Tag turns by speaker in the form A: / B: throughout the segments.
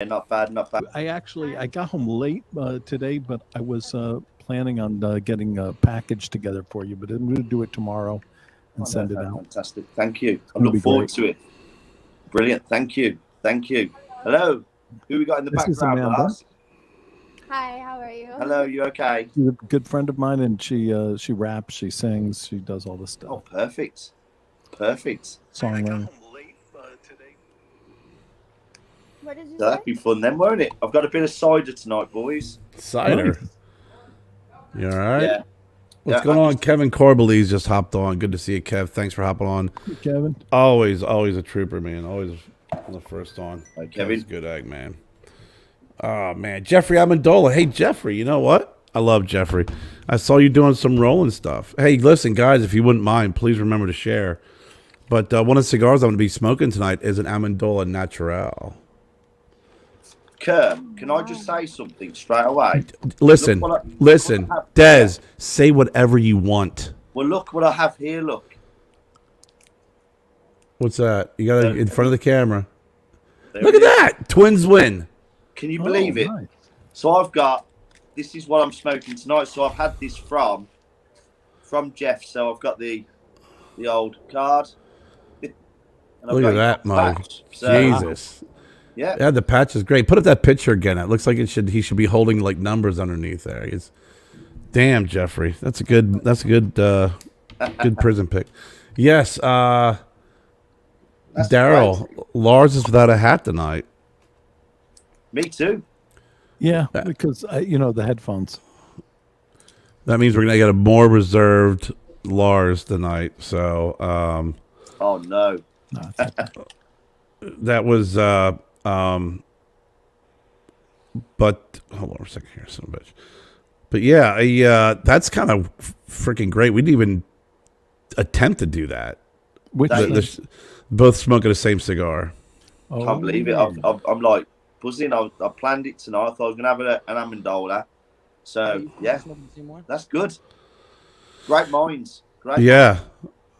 A: not bad, not bad.
B: I got home late today, but I was planning on getting a package together for you. But I'm going to do it tomorrow and
A: Oh, no,
B: send it out.
A: fantastic. Thank you.
B: It's
A: I
B: going to
A: look
B: be
A: forward
B: great.
A: to it. Brilliant. Thank you. Thank you. Hello. Who we got in the
B: This is
A: background,
B: Amanda.
A: Lars?
C: Hi, how are you?
A: Hello, you okay?
B: She's a good friend of mine, and she raps, she sings, she does all this
A: Oh,
B: stuff.
A: perfect. Perfect.
B: Songwriting.
C: What did you
A: So
C: say?
A: that'd be fun then, won't it? I've got a bit of cider tonight, boys.
D: Cider.
B: Nice.
D: You all right?
A: Yeah.
D: What's
A: Yeah,
D: going
A: I
D: on?
A: just-
D: Kevin Corbelly's just hopped on. Good to see you, Kev. Thanks for hopping on.
B: Hey, Kevin.
D: Always a trooper, man. Always the first on.
A: Hi, Kevin.
D: Kevin's a good egg, man. Oh, man. Jeffrey Amendola. Hey, Jeffrey, you know what? I love Jeffrey. I saw you doing some rolling stuff. Hey, listen, guys, if you wouldn't mind, please remember to share. But one of the cigars I'm going to be smoking tonight is an Amendola Natural.
A: Kerr, can I just say something straight away?
D: Listen,
A: Look what I-
D: listen,
A: look what I have-
D: Dez, say whatever you want.
A: Well, look what I have here. Look.
D: What's that? You got it in front of the camera.
A: There
D: Look
A: it
D: at
A: is.
D: that. Twins win.
A: Can you believe
B: Oh,
A: it?
B: nice.
A: So I've got. This is what I'm smoking tonight. So I've had this from Jeff. So I've got the old card. And I've
D: Look
A: got
D: at that,
A: your
D: Mike.
A: patch. So,
D: Jesus.
A: Yeah.
D: Yeah, the patch is great. Put up that picture again. It looks like he should be holding like numbers underneath there. He's damn Jeffrey. That's a good good prison pick. Yes,
A: That's
D: Daryl.
A: crazy.
D: Lars is without a hat tonight.
A: Me too.
B: Yeah, because the headphones.
D: That means we're gonna get a more reserved Lars tonight. So
A: Oh no.
B: No, it's okay.
D: that was but hold on a second here, son of a bitch. But yeah, that's kind of freaking great. We didn't even attempt to do that.
B: Which
A: That
B: thing?
D: Both smoking the same cigar.
B: Oh,
A: Can't believe it. I'm like buzzing. I planned it tonight. I thought I was gonna have an Amendola. So yeah, that's good. Great minds. Great.
D: Yeah,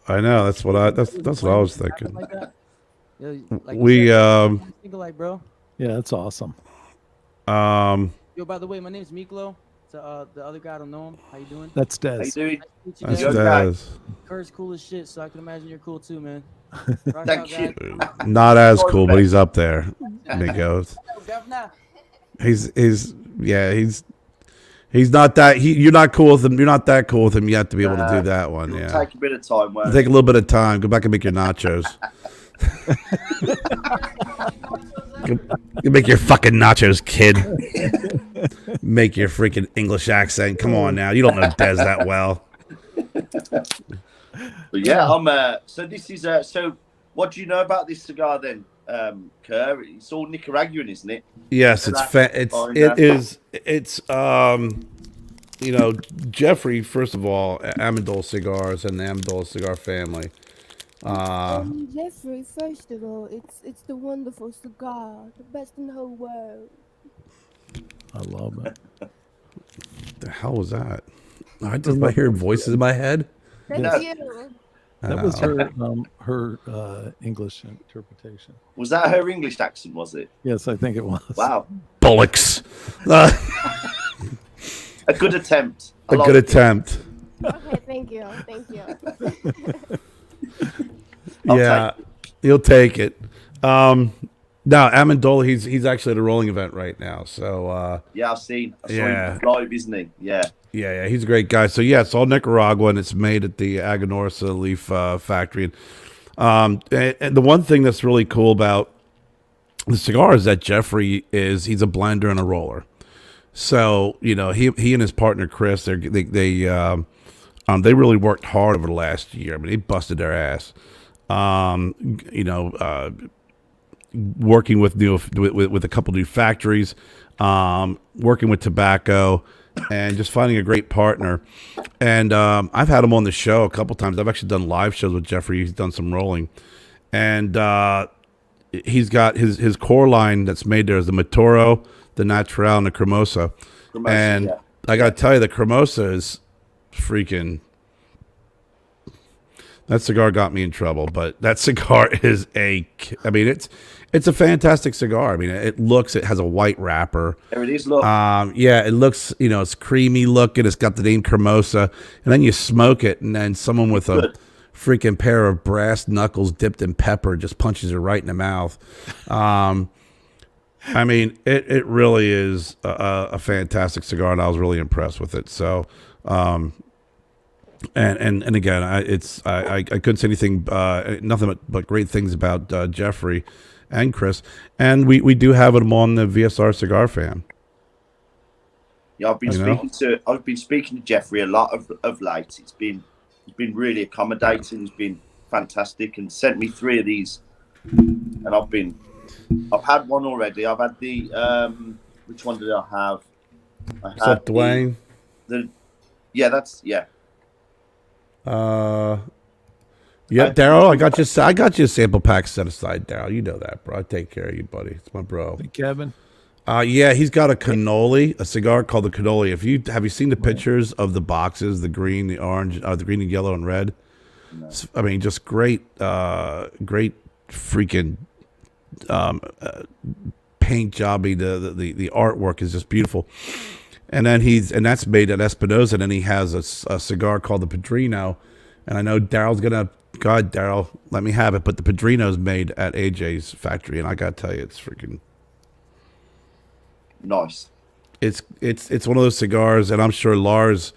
D: I know. That's what I was thinking.
E: Like that. Yo, like
D: We
E: like, bro.
B: Yeah, that's awesome.
E: Yo, by the way, my name's Miklo. So, the other guy, I don't know him. How you doing?
B: That's
A: How you
B: Des.
A: doing?
E: Meet you,
D: that's
E: man.
A: You okay?
D: Dez.
E: Kurt's cool as shit, so I can imagine you're cool too, man. Rock
A: Thank
E: out,
A: you.
E: guys.
D: Not as cool, but he's up there. Migos.
E: Yo, Governor.
D: He's not that. You're not cool with him. You're not that cool with him yet to be able to do that one.
A: It'll
D: Yeah.
A: take a bit of time. Won't
D: Take a little bit of time. Go back and make your nachos. You make your fucking nachos, kid. Make your freaking English accent. Come on now. You don't know Des that well.
A: But yeah, I'm. So this is. So what do you know about this cigar then, Kerr? It's all Nicaraguan, isn't it?
D: Yes, it's Jeffrey, first of all, Amendola Cigars and the Amendola Cigar family.
C: Jeffrey, first of all, it's the wonderful cigar, the best in the whole world.
B: I love it.
D: The hell was that? I just I hear voices in my head.
C: Thank
A: No.
C: you.
B: That was her English interpretation.
A: Was that her English accent? Was it?
B: Yes, I think it was.
A: Wow,
D: Bullocks.
A: a good attempt.
D: A good attempt.
C: Okay, thank you. Thank you.
D: Yeah, you'll take it. Now Amendola, he's actually at a rolling event right now. So
A: Yeah, I've seen. I saw
D: Yeah.
A: him live, isn't he? Yeah.
D: yeah, he's a great guy. So yeah, it's all Nicaraguan. It's made at the Aganorsa Leaf Factory. And the one thing that's really cool about the cigar is that Jeffrey he's a blender and a roller. So he and his partner Chris, they really worked hard over the last year. I mean, they busted their ass. Working with a couple new factories, working with tobacco, and just finding a great partner. And I've had him on the show a couple times. I've actually done live shows with Jeffrey. He's done some rolling, and he's got his core line that's made there is the Matoro, the Natural, and the Cremosa. And
A: yeah.
D: I got to tell you, the Cremosa is freaking. That cigar got me in trouble, but that cigar is I mean, It's a fantastic cigar. I mean, it has a white wrapper.
A: There it is. Look.
D: Yeah, it looks, it's creamy looking. It's got the name Cremosa, and then you smoke it, and then someone with a freaking pair of brass knuckles dipped in pepper just punches you right in the mouth. I mean, it really is a fantastic cigar, and I was really impressed with it. So, and again, I couldn't say anything, nothing but great things about Jeffrey and Chris, and we do have him on the VSR Cigar Fan.
A: Yeah, I've been speaking to Jeffrey a lot of late. He's been really accommodating. He's been fantastic and sent me 3 of these, and I've had one already. I've had the which one did I have?
D: What's up, Dwayne?
A: Yeah.
D: Yeah, Daryl, I got you a sample pack set aside, Daryl. You know that, bro. I take care of you, buddy. It's my bro.
B: Hey, Kevin.
D: Yeah, he's got a cigar called the cannoli. Have you seen the pictures of the boxes, the green, the orange, the green and yellow and red? No. I mean, just great freaking paint jobby. The artwork is just beautiful. And then that's made at Espinosa, and then he has a cigar called the Padrino. And I know Daryl's gonna, God, Daryl, let me have it. But the Padrino's made at AJ's factory, and I gotta tell you, it's freaking
A: nice.
D: It's one of those cigars, and I'm sure Lars,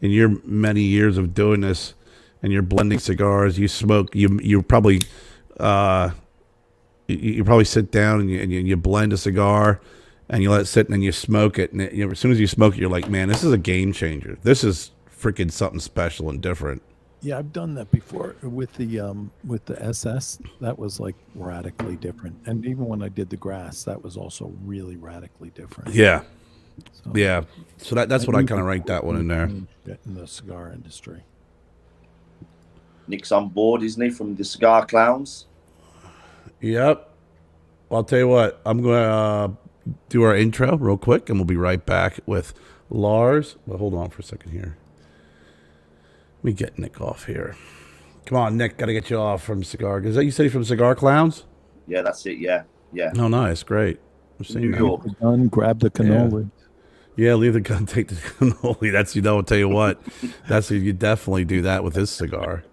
D: in your many years of doing this, and you're blending cigars, you smoke, you probably you probably sit down and you blend a cigar, and you let it sit, and then you smoke it, and as soon as you smoke it, you're like, man, this is a game changer. This is freaking something special and different.
B: Yeah, I've done that before with the SS. That was like radically different, and even when I did the grass, that was also really radically different.
D: Yeah, So that's what I kind of ranked that one in there.
B: In the cigar industry.
A: Nick's on board, isn't he, from the Cigar Clowns?
D: Yep. Well, I'll tell you what. I'm gonna do our intro real quick, and we'll be right back with Lars. But hold on for a second here. Let me get Nick off here. Come on, Nick. Got to get you off from Cigar. Is that you said you're from Cigar Clowns?
A: Yeah, that's it. Yeah.
D: Oh, nice. Great. I'm seeing
A: New York.
B: The gun, grab the cannoli.
D: Yeah, leave the gun, take the cannoli. That's, I'll tell you what. You definitely do that with this cigar.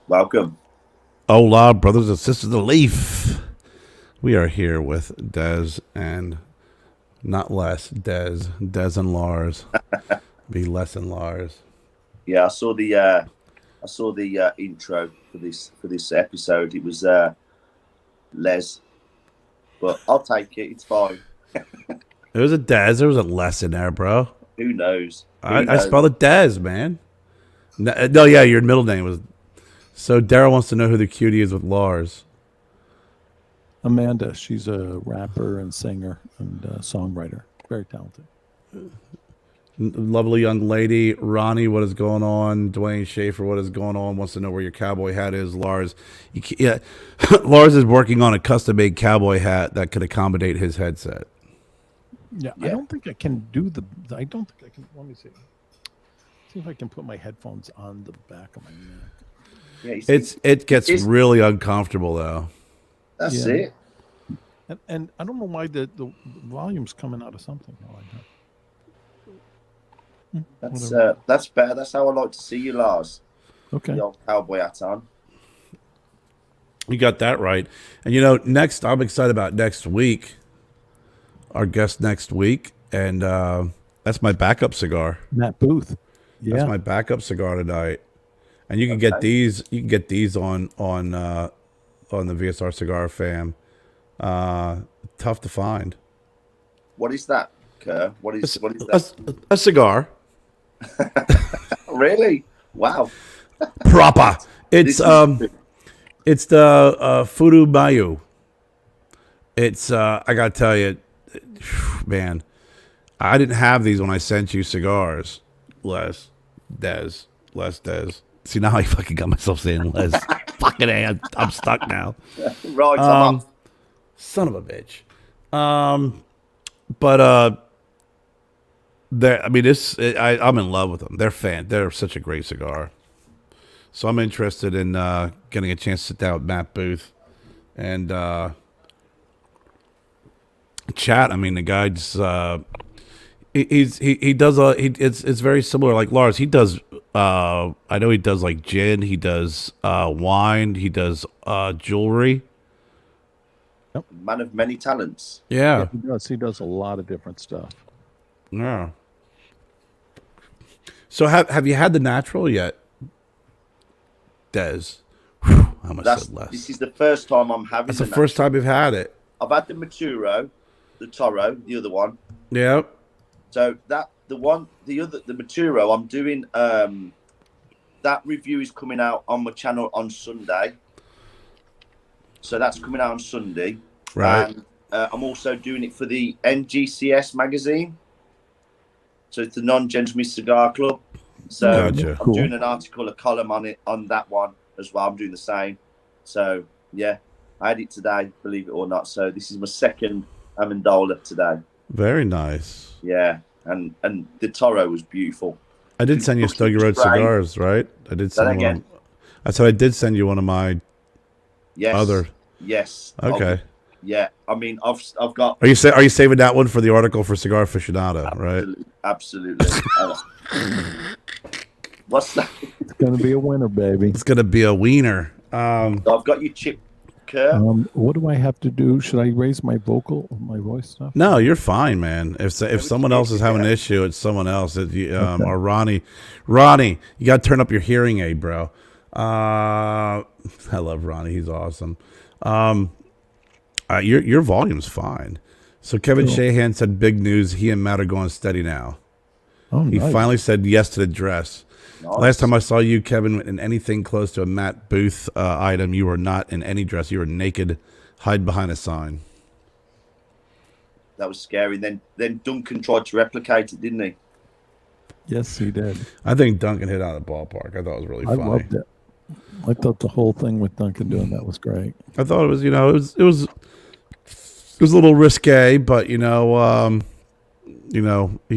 A: Welcome.
D: Hola, brothers and sisters of the Leaf. We are here with Dez and not less Dez and Lars. Be less than Lars.
A: Yeah, I saw the intro for this episode. It was Les, but I'll take it. It's fine.
D: There was a Dez. There was a Les in there, bro.
A: Who knows?
D: I spelled it Dez, man. No, yeah, your middle name was. So Daryl wants to know who the cutie is with Lars.
B: Amanda, she's a rapper and singer and songwriter. Very talented.
D: Lovely young lady. Ronnie, what is going on? Dwayne Schaefer, what is going on? Wants to know where your cowboy hat is. Lars, Lars is working on a custom-made cowboy hat that could accommodate his headset.
B: Yeah, I don't think I can do I don't think I can. Let me see. See if I can put my headphones on the back of my neck.
A: Yeah,
D: it gets really uncomfortable though.
A: That's it.
B: And I don't know why the volume's coming out of something like that.
A: That's better. That's how I like to see you, Lars.
B: Okay.
A: The old cowboy hat on.
D: You got that right. And next I'm excited about next week. Our guest next week, and that's my backup cigar.
B: Matt Booth. Yeah.
D: That's my backup cigar tonight. and you can get these. You can get these on the VSR Cigar Fam. Tough to find.
A: What is that, Kerr? What is that?
D: A cigar.
A: Really? Wow.
D: Proper. It's the Fudu Mayu. It's I gotta tell you, man, I didn't have these when I sent you cigars. Les Des. See, now I fucking got myself saying Les. Fucking A, I'm stuck now.
A: Right, I'm up.
D: Son of a bitch. But I mean, I'm in love with them. They're such a great cigar. So I'm interested in getting a chance to sit down with Matt Booth and chat. I mean, the guy just he does it's very similar. Like Lars, he does. I know he does like gin. He does wine. He does jewelry.
A: Man of many talents.
D: Yeah.
B: He does a lot of different stuff.
D: Yeah. So have you had the natural yet, Des? Whew, I almost said less.
A: This is the first time I'm having.
D: It's the first time you've had it.
A: I've had the Maturo, the Toro, the other one.
D: Yep.
A: So the Maturo, I'm doing. That review is coming out on my channel on Sunday. So that's coming out on Sunday.
D: Right.
A: And I'm also doing it for the NGCS magazine. So it's the Non-Gentleman Cigar Club. So
D: Gotcha.
A: I'm doing an article, a column on it, on that one as well. I'm doing the same. So, yeah, I had it today, believe it or not. So this is my second Amendola today.
D: Very nice.
A: Yeah, and the Toro was beautiful.
D: I did send you Stogie Road cigars, right? I did send you one. I said I did send you one of my other.
A: Yes.
D: Okay.
A: Yeah, I mean, I've got.
D: Are you saving that one for the article for Cigar Aficionado, right?
A: Absolutely. What's that?
B: It's gonna be a winner, baby.
D: It's gonna be a wiener.
A: I've got your chip, Kerr.
B: What do I have to do? Should I raise my my voice stuff?
D: No, you're fine, man. If someone else is having an issue, it's someone else. Or Ronnie, you got to turn up your hearing aid, bro. I love Ronnie. He's awesome. Your volume's fine. So Kevin Shahan said big news. He and Matt are going steady now.
B: Oh,
D: He
B: nice.
D: finally said yes to the dress.
A: Nice.
D: Last time I saw you, Kevin, in anything close to a Matt Booth item, you were not in any dress. You were naked, hide behind a sign.
A: That was scary. Then Duncan tried to replicate it, didn't he?
B: Yes, he did.
D: I think Duncan hit out of the ballpark. I thought it was really funny.
B: I loved it. I thought the whole thing with Duncan doing that was great.
D: I thought it was, it was a little risque, but he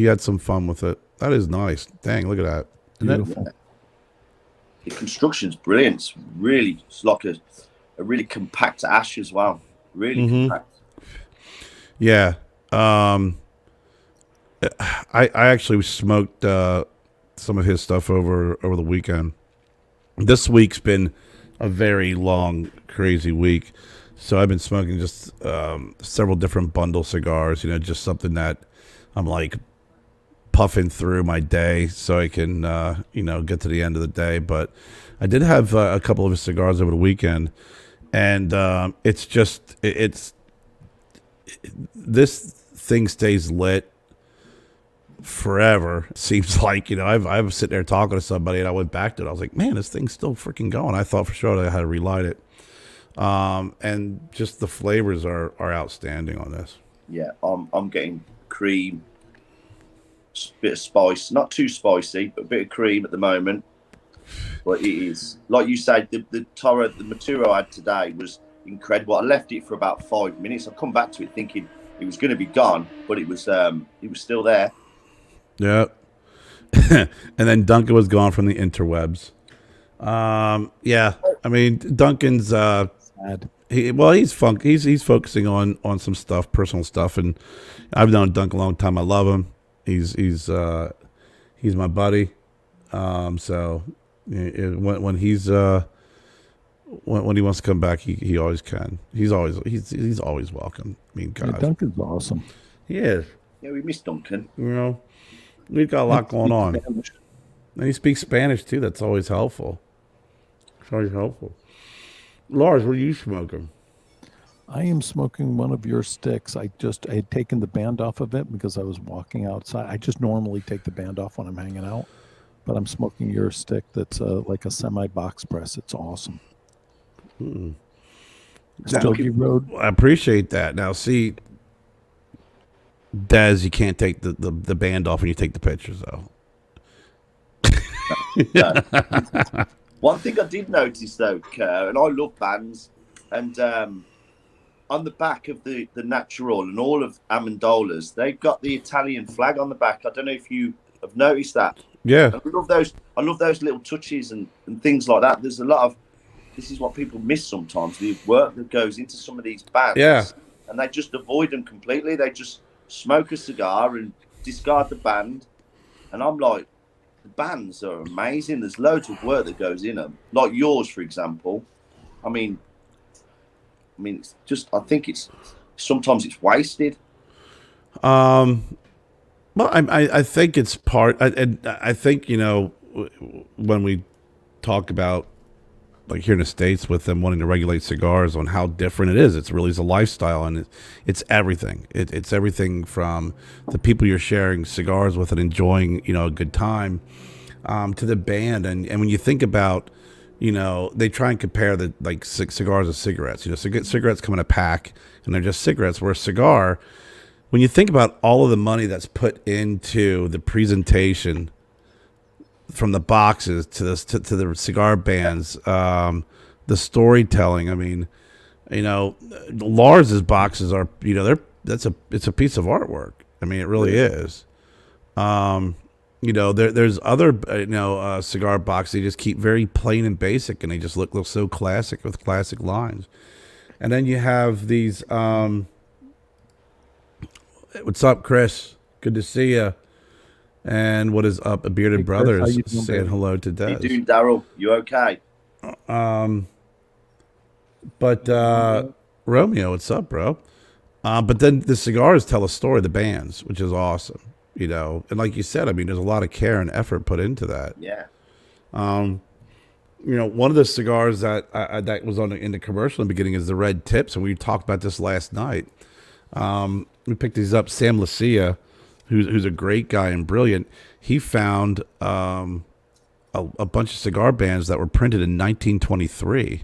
D: had some fun with it. That is nice. Dang, look at that.
B: Beautiful.
A: The construction's brilliant. It's like a really compact ash as well. Really compact.
D: Yeah. I actually smoked some of his stuff over the weekend. This week's been a very long, crazy week. So I've been smoking just several different bundle cigars, just something that I'm like puffing through my day so I can, get to the end of the day. But I did have a couple of his cigars over the weekend, and this thing stays lit forever. It seems like, I was sitting there talking to somebody and I went back to it. I was like, man, this thing's still freaking going. I thought for sure that I had to relight it. And just the flavors are outstanding on this.
A: Yeah, I'm getting cream, bit of spice, not too spicy, but a bit of cream at the moment. But it is, like you said, the Toro, the Maturo I had today was incredible. I left it for about 5 minutes. I've come back to it thinking it was going to be gone, but it was still there.
D: Yeah. And then Duncan was gone from the interwebs. Yeah. I mean, Duncan's
B: Sad.
D: he's focusing on some stuff, personal stuff, and I've known Duncan a long time. I love him. He's my buddy. So when he's when he wants to come back, he always can. He's always welcome. I mean, God,
B: Yeah, Duncan's awesome.
D: he is.
A: Yeah, we miss Duncan.
D: We've got a lot going on,
B: Spanish.
D: and he speaks Spanish too. That's always helpful. Always helpful. Lars, what are you smoking?
B: I am smoking one of your sticks. I had taken the band off of it because I was walking outside. I just normally take the band off when I'm hanging out, but I'm smoking your stick that's like a semi box press. It's awesome. Stogie Road.
D: I appreciate that. Now, see, Dez, you can't take the band off when you take the pictures, though.
A: One thing I did notice though, Kerr, and I love bands, and on the back of the Natural and all of Amondola's, they've got the Italian flag on the back. I don't know if you have noticed that.
D: Yeah.
A: I love those little touches and things like that. There's a lot of, this is what people miss sometimes, the work that goes into some of these bands.
D: Yeah.
A: And they just avoid them completely. They just smoke a cigar and discard the band. And I'm like, the bands are amazing. There's loads of work that goes in them. Like yours, for example. I mean, it's just, I think sometimes it's wasted.
D: Well, I think it's part, and I think, you know, when we talk about, like here in the States with them wanting to regulate cigars, on how different it is. It's really a lifestyle, and it's everything. It's everything from the people you're sharing cigars with and enjoying, you know, a good time, to the band. And when you think about, you know, they try and compare the like cigars and cigarettes. You know, cigarettes come in a pack and they're just cigarettes. Where a cigar, when you think about all of the money that's put into the presentation, from the boxes to the cigar bands, the storytelling. I mean, you know, Lars's boxes are, you know, it's a piece of artwork. I mean, it really is. You know, there's other cigar boxes they just keep very plain and basic, and they just look so classic with classic lines. And then you have these. What's up, Chris? Good to see you. And what is up, a Bearded Brothers saying hello to Des.
A: How you doing, Daryl? You okay?
D: But Romeo, what's up, bro? But then the cigars tell a story, the bands, which is awesome, you know. And like you said, I mean, there's a lot of care and effort put into that.
A: Yeah.
D: You know, one of the cigars that that was in the commercial in the beginning is the Red Tips, and we talked about this last night. We picked these up. Sam Lucia, who's a great guy and brilliant, he found a bunch of cigar bands that were printed in 1923.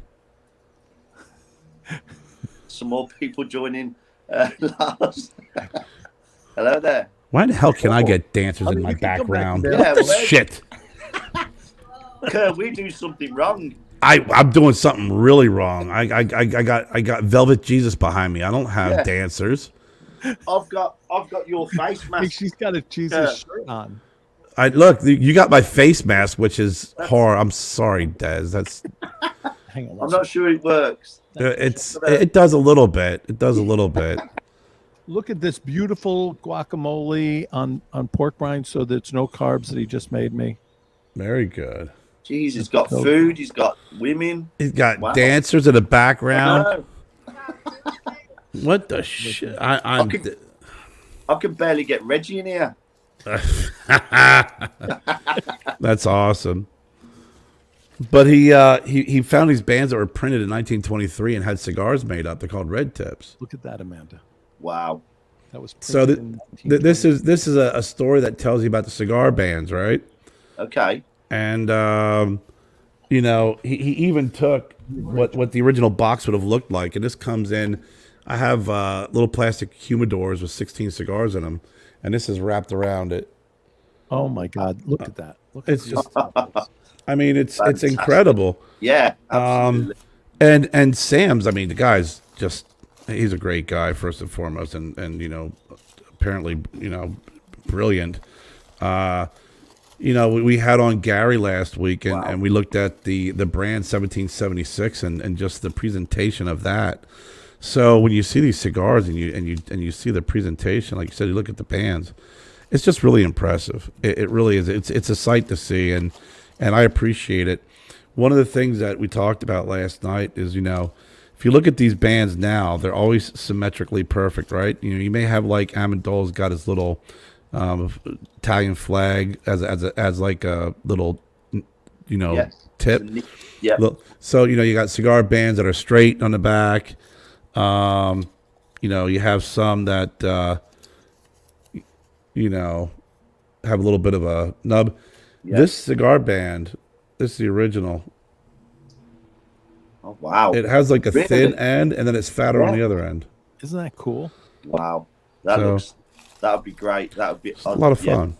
A: Some more people joining. Lars. Hello there.
D: Why the hell can I get dancers in my background?
A: Yeah, well,
D: Shit.
A: Kerr, we do something wrong.
D: I'm doing something really wrong. I got Velvet Jesus behind me. I don't have dancers.
A: I've got your face mask.
B: She's got a Jesus shirt on.
D: Look, you got my face mask, which is horror. I'm sorry, Des. That's.
B: Hang on.
A: I'm not sure it works.
D: It does a little bit. It does a little bit.
B: Look at this beautiful guacamole on pork rinds, so there's no carbs that he just made me.
D: Very good.
A: Jeez, he's got food. He's got women.
D: He's got dancers in the background. What the shit? I
A: can barely get Reggie in here.
D: That's awesome. But he found these bands that were printed in 1923 and had cigars made up. They're called Red Tips.
B: Look at that, Amanda.
A: Wow.
B: That was
D: so. This is a story that tells you about the cigar bands, right?
A: Okay.
D: And you know, he even took what the original box would have looked like, and this comes in. I have little plastic humidors with 16 cigars in them, and this is wrapped around it.
B: Oh my God! Look at that!
D: It's just. I mean, it's incredible.
A: Yeah, absolutely.
D: And Sam's, I mean, the guy's he's a great guy first and foremost, and you know, apparently, you know, brilliant. You know, we had on Gary last week, and we looked at the brand 1776 and just the presentation of that. So when you see these cigars and you see the presentation, like you said, you look at the bands, it's just really impressive. It really is. It's a sight to see, and I appreciate it. One of the things that we talked about last night is, you know, if you look at these bands now, they're always symmetrically perfect, right? You know, you may have like Amondola's got his little Italian flag as like a little, you know, tip.
A: Yeah.
D: So you got cigar bands that are straight on the back. You have some that have a little bit of a nub.
A: Yeah.
D: This cigar band, this is the original.
A: Oh wow!
D: It has like a
A: Really?
D: thin end, and then it's fatter on
A: Yeah.
D: the other end.
B: Isn't that cool?
A: Wow,
D: So-
A: that would be great. That would be
D: It's a lot of
A: yeah.
D: fun.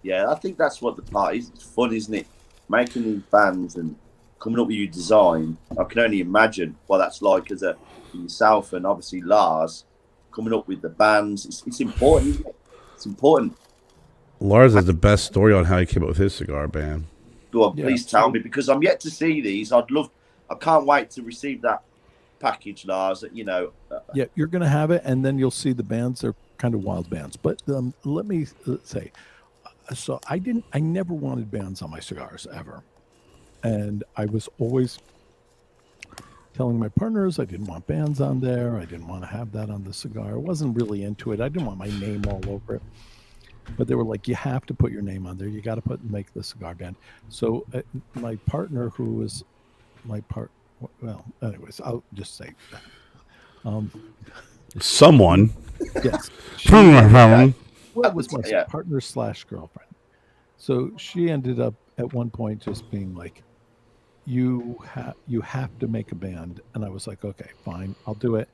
A: Yeah, I think that's what the part is. It's fun, isn't it? Making these bands and coming up with your design. I can only imagine what that's like as yourself and obviously Lars coming up with the bands. It's important, isn't it? It's important.
D: Lars has the best story on how he came up with his cigar band.
A: Go on,
B: Yeah.
A: please tell me, because I'm yet to see these. I can't wait to receive that package, Lars.
B: Yeah, you're going to have it, and then you'll see the bands. They're kind of wild bands. But let me say, so I never wanted bands on my cigars ever, and I was always telling my partners I didn't want bands on there. I didn't want to have that on the cigar. I wasn't really into it. I didn't want my name all over it. But they were like, you have to put your name on there. You got to make the cigar band. So my partner, who was well, anyways, I'll just say that.
D: Someone.
B: Yes. Well, it was my
A: Yeah.
B: partner / girlfriend. So she ended up at one point just being like, you have to make a band. And I was like, okay, fine, I'll do it.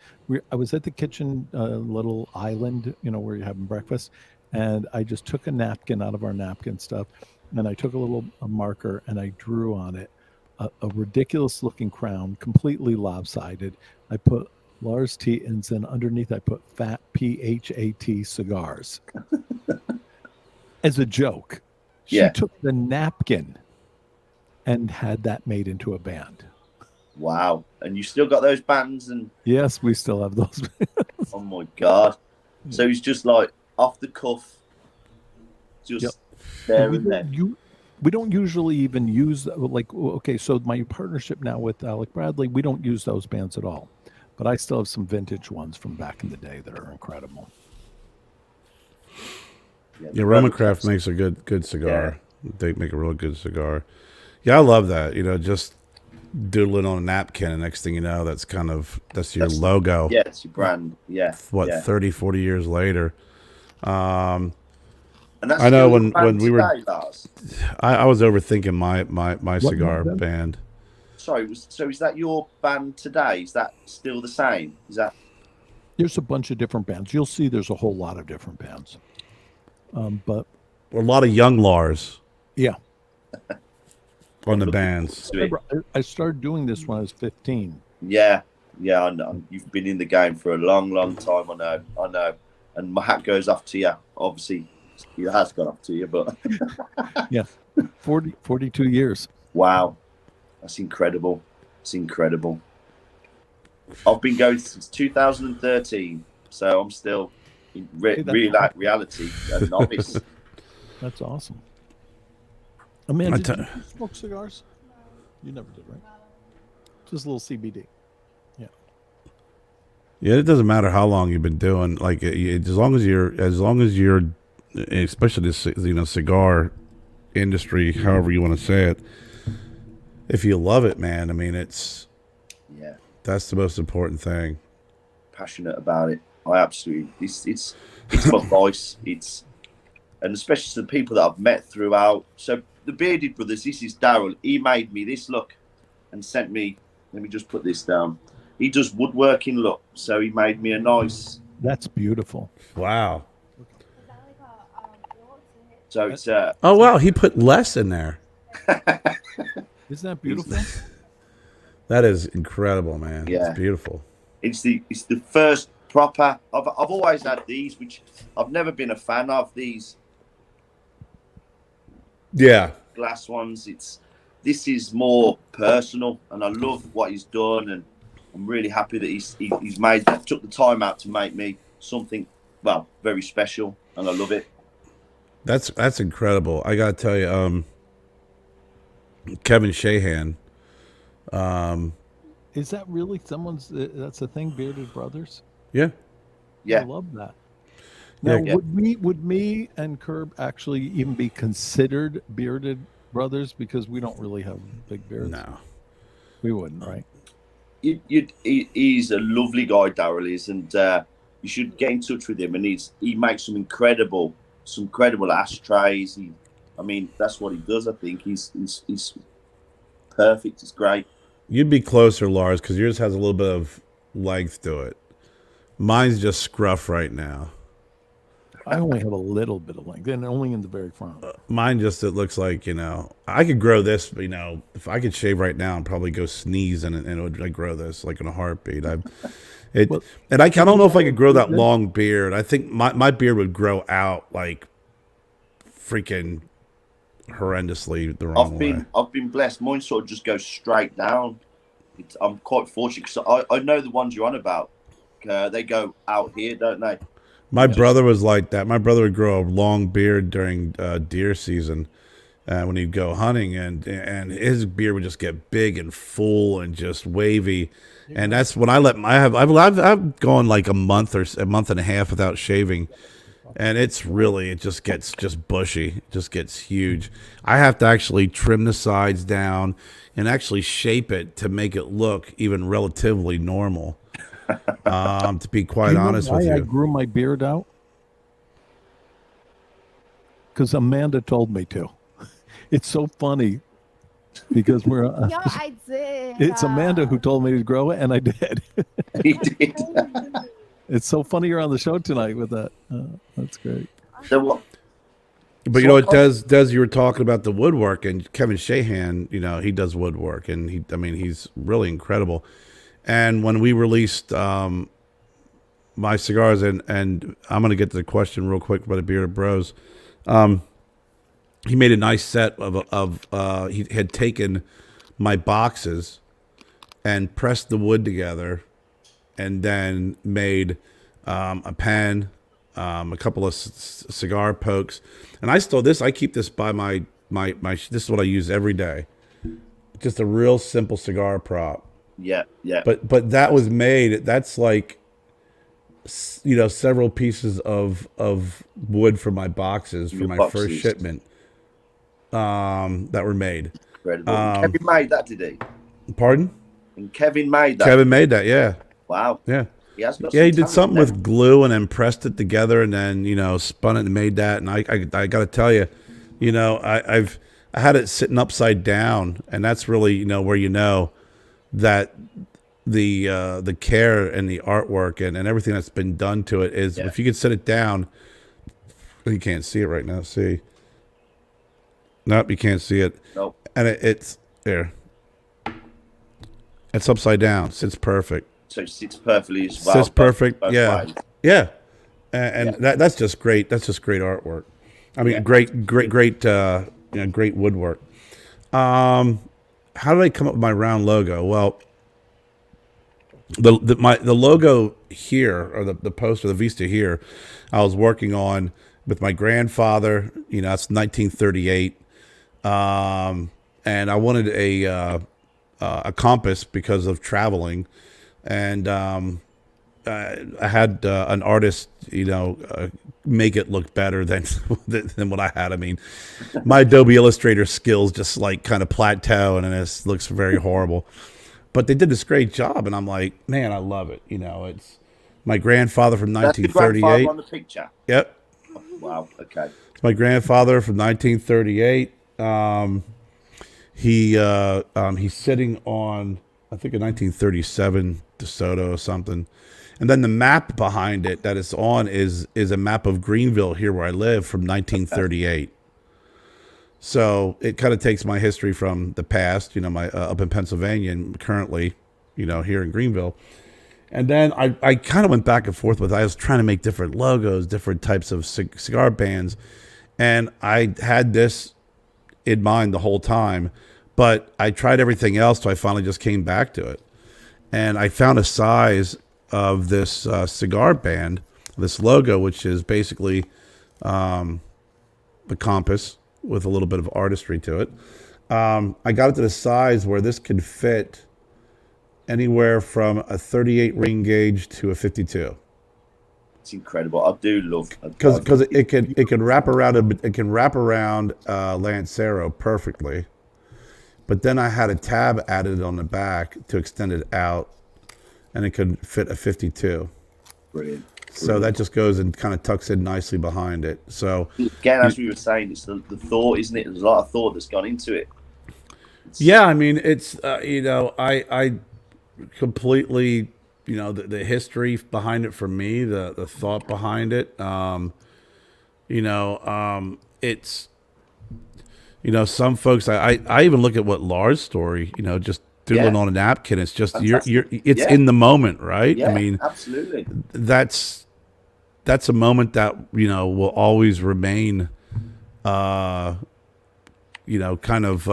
B: I was at the kitchen little island, where you're having breakfast. And I just took a napkin out of our napkin stuff. And I took a marker and I drew on it a ridiculous looking crown, completely lopsided. I put Lars Teton's, and underneath I put Fat PHAT cigars as a joke. She
A: Yeah.
B: took the napkin and had that made into a band.
A: Wow, and you still got those bands, and
B: Yes, we still have those.
A: oh my god! So it's just like off the cuff, just
B: Yep.
A: there
B: we
A: and then.
B: we don't usually even use okay, so my partnership now with Alec Bradley, we don't use those bands at all, but I still have some vintage ones from back in the day that are incredible.
D: Yeah, Roman Craft makes a good cigar. They make a real good cigar. Yeah, I love that. Just doodling on a napkin, and next thing you know, that's your logo.
A: Yeah, it's your brand. Yeah.
D: 30, 40 years later.
A: And that's
D: I know
A: still
D: when
A: your band
D: we were,
A: today, Lars?
D: I was overthinking my cigar
B: band?
D: band.
A: Sorry, so is that your band today? Is that still the same? Is that
B: There's a bunch of different bands. You'll see there's a whole lot of different bands. But
D: A lot of young Lars
B: yeah,
D: on the bands.
A: sweet?
B: I started doing this when I was 15.
A: Yeah, I know. You've been in the game for a long, long time. I know. And my hat goes off to you. Obviously, it has gone off to you, but
B: Yeah, 42 years.
A: wow, that's incredible. It's incredible. I've been going since 2013, so I'm still in reality a novice.
B: That's awesome. Amanda,
D: I
B: did
D: tell-
B: you smoke cigars? You never did, right? Just a little CBD.
D: Yeah, it doesn't matter how long you've been doing. Like as long as you're, especially this cigar industry, however you want to say it. If you love it, man, I mean, that's the most important thing.
A: Passionate about it. I absolutely. It's my voice. And especially the people that I've met throughout. So the Bearded Brothers. This is Daryl. He made me this look and sent me. Let me just put this down. He does woodworking look, so he made me a nice.
B: That's beautiful.
D: Wow.
A: So it's
D: Oh wow, he put less in there.
B: Isn't that beautiful?
D: That is incredible, man.
A: Yeah.
D: It's beautiful.
A: it's the first proper. I've always had these, which I've never been a fan of these
D: Yeah.
A: glass ones. This is more personal, and I love what he's done, and I'm really happy that he's took the time out to make me something very special, and I love it.
D: That's incredible. I gotta tell you, Kevin Shahan.
B: Is that really someone's? That's a thing, Bearded Brothers.
D: Yeah.
A: Yeah.
B: I love that. Now,
A: Yeah.
B: would me and Curb actually even be considered bearded brothers because we don't really have big beards.
D: No.
B: We wouldn't, right?
A: He's a lovely guy, Daryl is, and you should get in touch with him. And he makes some incredible ashtrays. I mean, that's what he does. I think he's perfect. It's great.
D: You'd be closer, Lars, because yours has a little bit of length to it. Mine's just scruff right now.
B: I only have a little bit of length, and only in the very front.
D: Mine just, it looks like, I could grow this, but, if I could shave right now and probably go sneeze and it would, I grow this like in a heartbeat. I don't know if I could grow that long beard. I think my beard would grow out like freaking horrendously the wrong way.
A: I've been blessed. Mine sort of just goes straight down. I'm quite fortunate because I know the ones you're on about. They go out here, don't they?
D: My brother was like that. My brother would grow a long beard during deer season when he'd go hunting, and his beard would just get big and full and just wavy. And that's when I've gone like a month and a half without shaving, and it just gets bushy. It just gets huge. I have to actually trim the sides down and actually shape it to make it look even relatively normal. To be quite honest with you,
B: I grew my beard out because Amanda told me to. It's so funny because we're.
C: Yeah, I did.
B: It's Amanda who told me to grow it, and I did.
A: He did.
B: It's so funny you're on the show tonight with that. That's great.
A: So what?
D: But Des, you were talking about the woodwork, and Kevin Shahan, he does woodwork, and he's really incredible. And when we released my cigars, and I'm going to get to the question real quick about the Bearded Bros, he made a nice set of he had taken my boxes and pressed the wood together, and then made a pen, a couple of cigar pokes, and I keep this by my this is what I use every day, just a real simple cigar prop.
A: Yeah.
D: But that was made. That's like, several pieces of wood for my boxes for my first shipment. That were made.
A: Incredible. Kevin made that, did he?
D: Pardon?
A: And Kevin made that.
D: Kevin made that. Yeah.
A: Wow.
D: Yeah.
A: He
D: did something with glue and then pressed it together and then spun it and made that. And I got to tell you, I had it sitting upside down, and that's really where that the care and the artwork and everything that's been done to it is if you could set it down. You can't see it right now. See? Nope, you can't see it.
A: Nope.
D: And it's there. It's upside down. Sits perfect.
A: So it sits perfectly as well.
D: Sits perfect.
A: Both
D: Yeah.
A: ways.
D: Yeah. And that's just great. That's just great artwork. I mean, great great woodwork. How did I come up with my round logo? Well, the logo here, or the poster, the Vista here, I was working on with my grandfather. That's 1938, and I wanted a compass because of traveling, and I had an artist, make it look better than what I had. I mean, my Adobe Illustrator skills just like kind of plateau, and it looks very horrible. But they did this great job, and I'm like, man, I love it. It's my grandfather from 1938.
A: That's the grandfather on the picture.
D: Yep.
A: Wow. Okay.
D: It's my grandfather from 1938. He's sitting on, I think, a 1937 DeSoto or something. And then the map behind it that it's on is a map of Greenville here where I live from 1938. So it kind of takes my history from the past, my up in Pennsylvania and currently, here in Greenville. And then I kind of went back and forth I was trying to make different logos, different types of cigar bands. And I had this in mind the whole time, but I tried everything else. So I finally just came back to it. And I found a size of this cigar band, this logo, which is basically the compass with a little bit of artistry to it. I got it to the size where this could fit anywhere from a 38 ring gauge to a 52.
A: It's incredible. I do love
D: because it can wrap around Lancero perfectly, but then I had a tab added on the back to extend it out, and it could fit a 52.
A: Brilliant.
D: So that just goes and kind of tucks in nicely behind it. So
A: again, as we were saying, it's the thought, isn't it? There's a lot of thought that's gone into it.
D: yeah, I mean, it's I completely, the history behind it for me, the thought behind it. It's, some folks, I even look at what Lars' story, just doodling on a napkin. It's just, it's in the moment, right?
A: Yeah,
D: I mean,
A: absolutely.
D: That's a moment that, will always remain, kind of,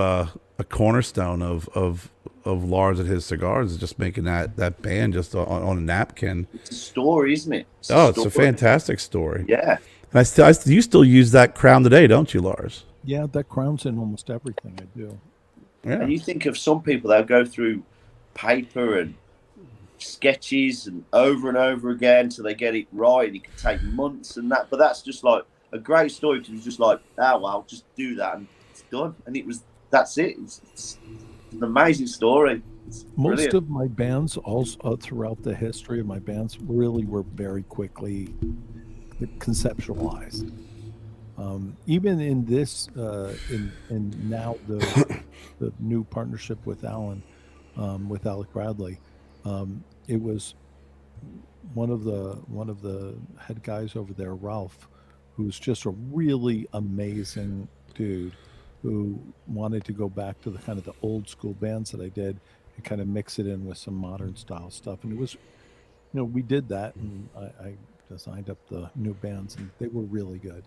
D: a cornerstone of Lars and his cigars, is just making that band just on a napkin.
A: It's a story, isn't it?
D: It's a fantastic story.
A: Yeah.
D: And you still use that crown today, don't you, Lars?
B: Yeah, that crown's in almost everything I do.
A: Yeah. And you think of some people that go through paper and sketches and over again till they get it right, and it can take months and that. But that's just like a great story, because it's just like, well, just do that and it's done. And that's it. It's an amazing story.
B: Most of my bands, also throughout the history of my bands, really were very quickly conceptualized. Even in this, in now the new partnership with Alan, with Alec Bradley, it was one of the head guys over there, Ralph, who's just a really amazing dude, who wanted to go back to the old school bands that I did and kind of mix it in with some modern style stuff. And it was, we did that, and I designed up the new bands, and they were really good.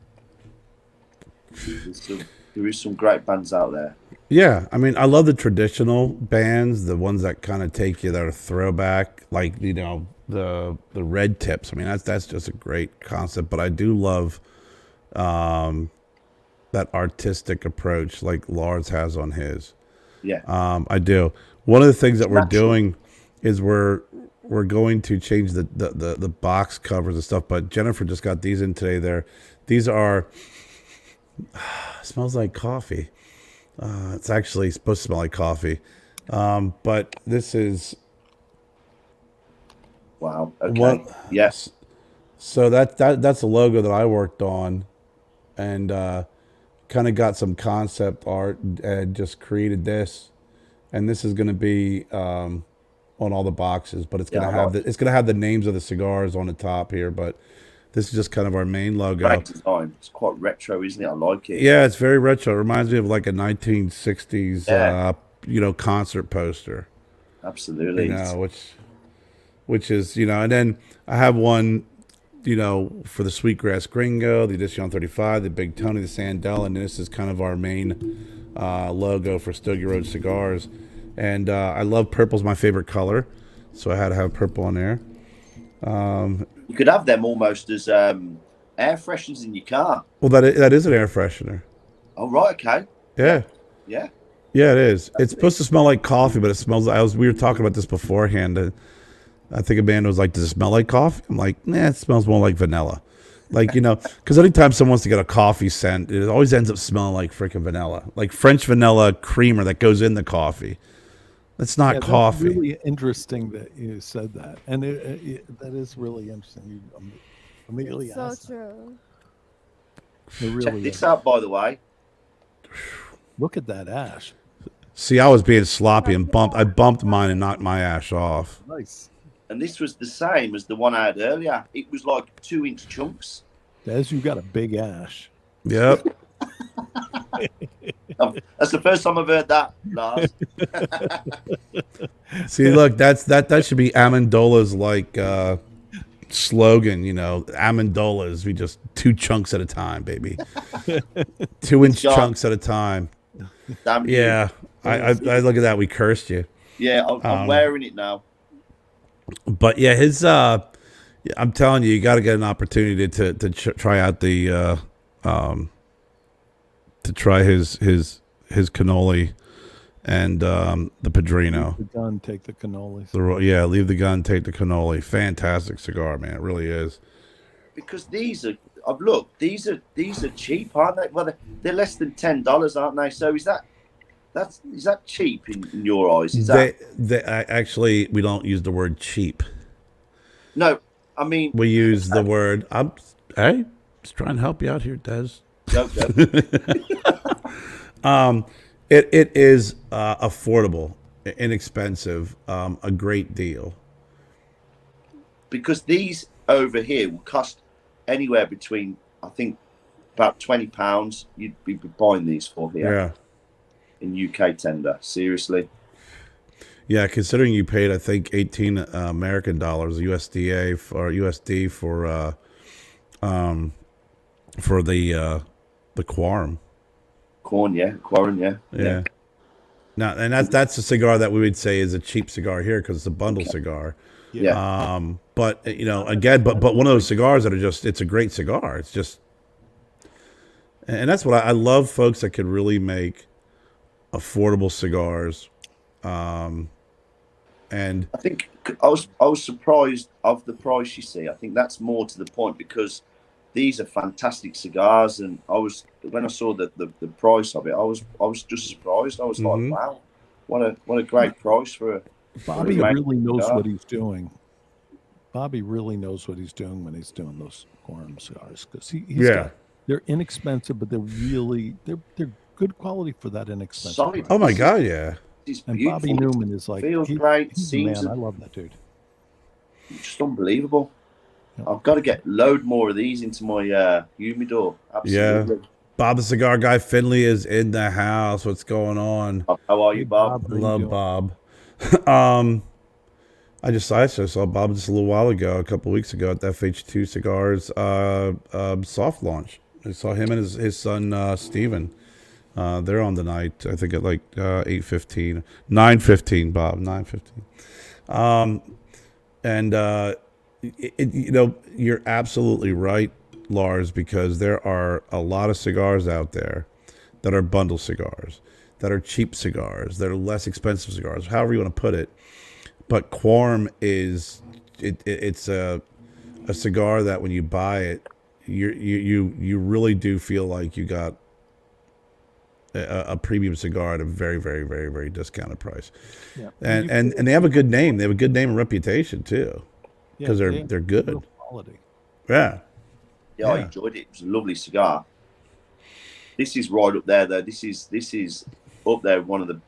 A: There is some great bands out there.
D: Yeah, I mean, I love the traditional bands, the ones that kind of take you, that are throwback, like the Red Tips. I mean, that's just a great concept. But I do love that artistic approach like Lars has on his.
A: Yeah,
D: I do. One of the things that we're doing is we're going to change the box covers and stuff. But Jennifer just got these in today. These are. Smells like coffee. It's actually supposed to smell like coffee, but this is
A: wow. Okay. Yes.
D: So that's a logo that I worked on, and kind of got some concept art and just created this, and this is going to be on all the boxes, but it's going to have the names of the cigars on the top here, but. This is just kind of our main logo.
A: Great design. It's quite retro, isn't it? I like it.
D: Yeah, it's very retro. It reminds me of like a 1960s, concert poster.
A: Absolutely.
D: Which is, and then I have one, for the Sweetgrass Gringo, the Edition 35, the Big Tony, the Sandell, and this is kind of our main logo for Stogie Road cigars. And I love purple's my favorite color, so I had to have purple on there.
A: You could have them almost as air fresheners in your car.
D: Well, that is an air freshener.
A: Oh, right, okay.
D: Yeah.
A: Yeah.
D: Yeah, it is. It's supposed to smell like coffee, but it smells. We were talking about this beforehand. I think Amanda was like, "Does it smell like coffee?" I'm like, "Nah, it smells more like vanilla." Like, because anytime someone wants to get a coffee scent, it always ends up smelling like freaking vanilla, like French vanilla creamer that goes in the coffee. That's not coffee.
B: That's really interesting that you said that, and that is really interesting. You immediately asked.
C: So true.
B: It really
A: Check this out, by the way.
B: Look at that ash.
D: See, I was being sloppy and I bumped mine and knocked my ash off.
B: Nice.
A: And this was the same as the one I had earlier. It was like 2-inch chunks.
B: As you got a big ash.
D: Yep.
A: That's the first time I've heard that, Lars.
D: See, look, that should be Amendola's slogan, Amendolas. We just 2 chunks at a time, baby. 2-inch chunks at a time.
A: Damn
D: yeah, I look at that. We cursed you.
A: Yeah, I'm wearing it now.
D: But yeah, his I'm telling you, you got to get an opportunity to try out the to try his cannoli and the Padrino.
B: Leave the gun, take the cannoli.
D: Leave the gun, take the cannoli. Fantastic cigar, man. It really is.
A: because these are. I've looked. These are cheap, aren't they? Well, they're less than $10, aren't they? So is that cheap in your eyes? Is that?
D: Actually, we don't use the word cheap.
A: No, I mean
D: we use the word. Hey, just trying to help you out here, Des.
A: Go.
D: It is affordable, inexpensive, a great deal.
A: Because these over here will cost anywhere between, I think, about £20. You'd be buying these for here.
D: Yeah.
A: In UK tender, seriously.
D: Yeah, considering you paid, I think, 18 American dollars, USD for the Quorum.
A: Quorum, yeah.
D: Now, and that's a cigar that we would say is a cheap cigar here because it's a bundle cigar.
A: Yeah.
D: But again, but one of those cigars that are it's a great cigar. It's just, and that's what I love, folks that can really make affordable cigars. And
A: I think I was surprised of the price. You see, I think that's more to the point because these are fantastic cigars, and when I saw the price of it, I was just surprised. I was like, wow, what a great price for a.
B: Bobby really knows what he's doing. Bobby really knows what he's doing when he's doing those Quorum cigars because they're inexpensive, but they're good quality for that inexpensive.
A: Solid.
D: Oh my God, yeah.
B: And Bobby Newman is like
A: feels great.
B: Man, I love that dude.
A: Just unbelievable. Yep. I've got to get load more of these into my humidor. Absolutely.
D: Yeah. Bob the Cigar Guy Finley is in the house. What's going on?
A: How are you, Bob?
D: Love Bob. I saw Bob just a little while ago, a couple weeks ago at the FH2 Cigars soft launch. I saw him and his son Steven. They're on the night, I think at like 8:15, 9:15, Bob, 9:15. And you're absolutely right, Lars, because there are a lot of cigars out there that are bundle cigars, that are cheap cigars, that are less expensive cigars, however you want to put it. But Quorum it's a cigar that when you buy it, you really do feel like you got a premium cigar at a very, very, very, very discounted price. Yeah. And they have a good name. They have a good name and reputation too, because they're good.
B: Quality.
D: Yeah.
A: Yeah, I enjoyed it. It was a lovely cigar. This is right up there, though. This is up there. One of the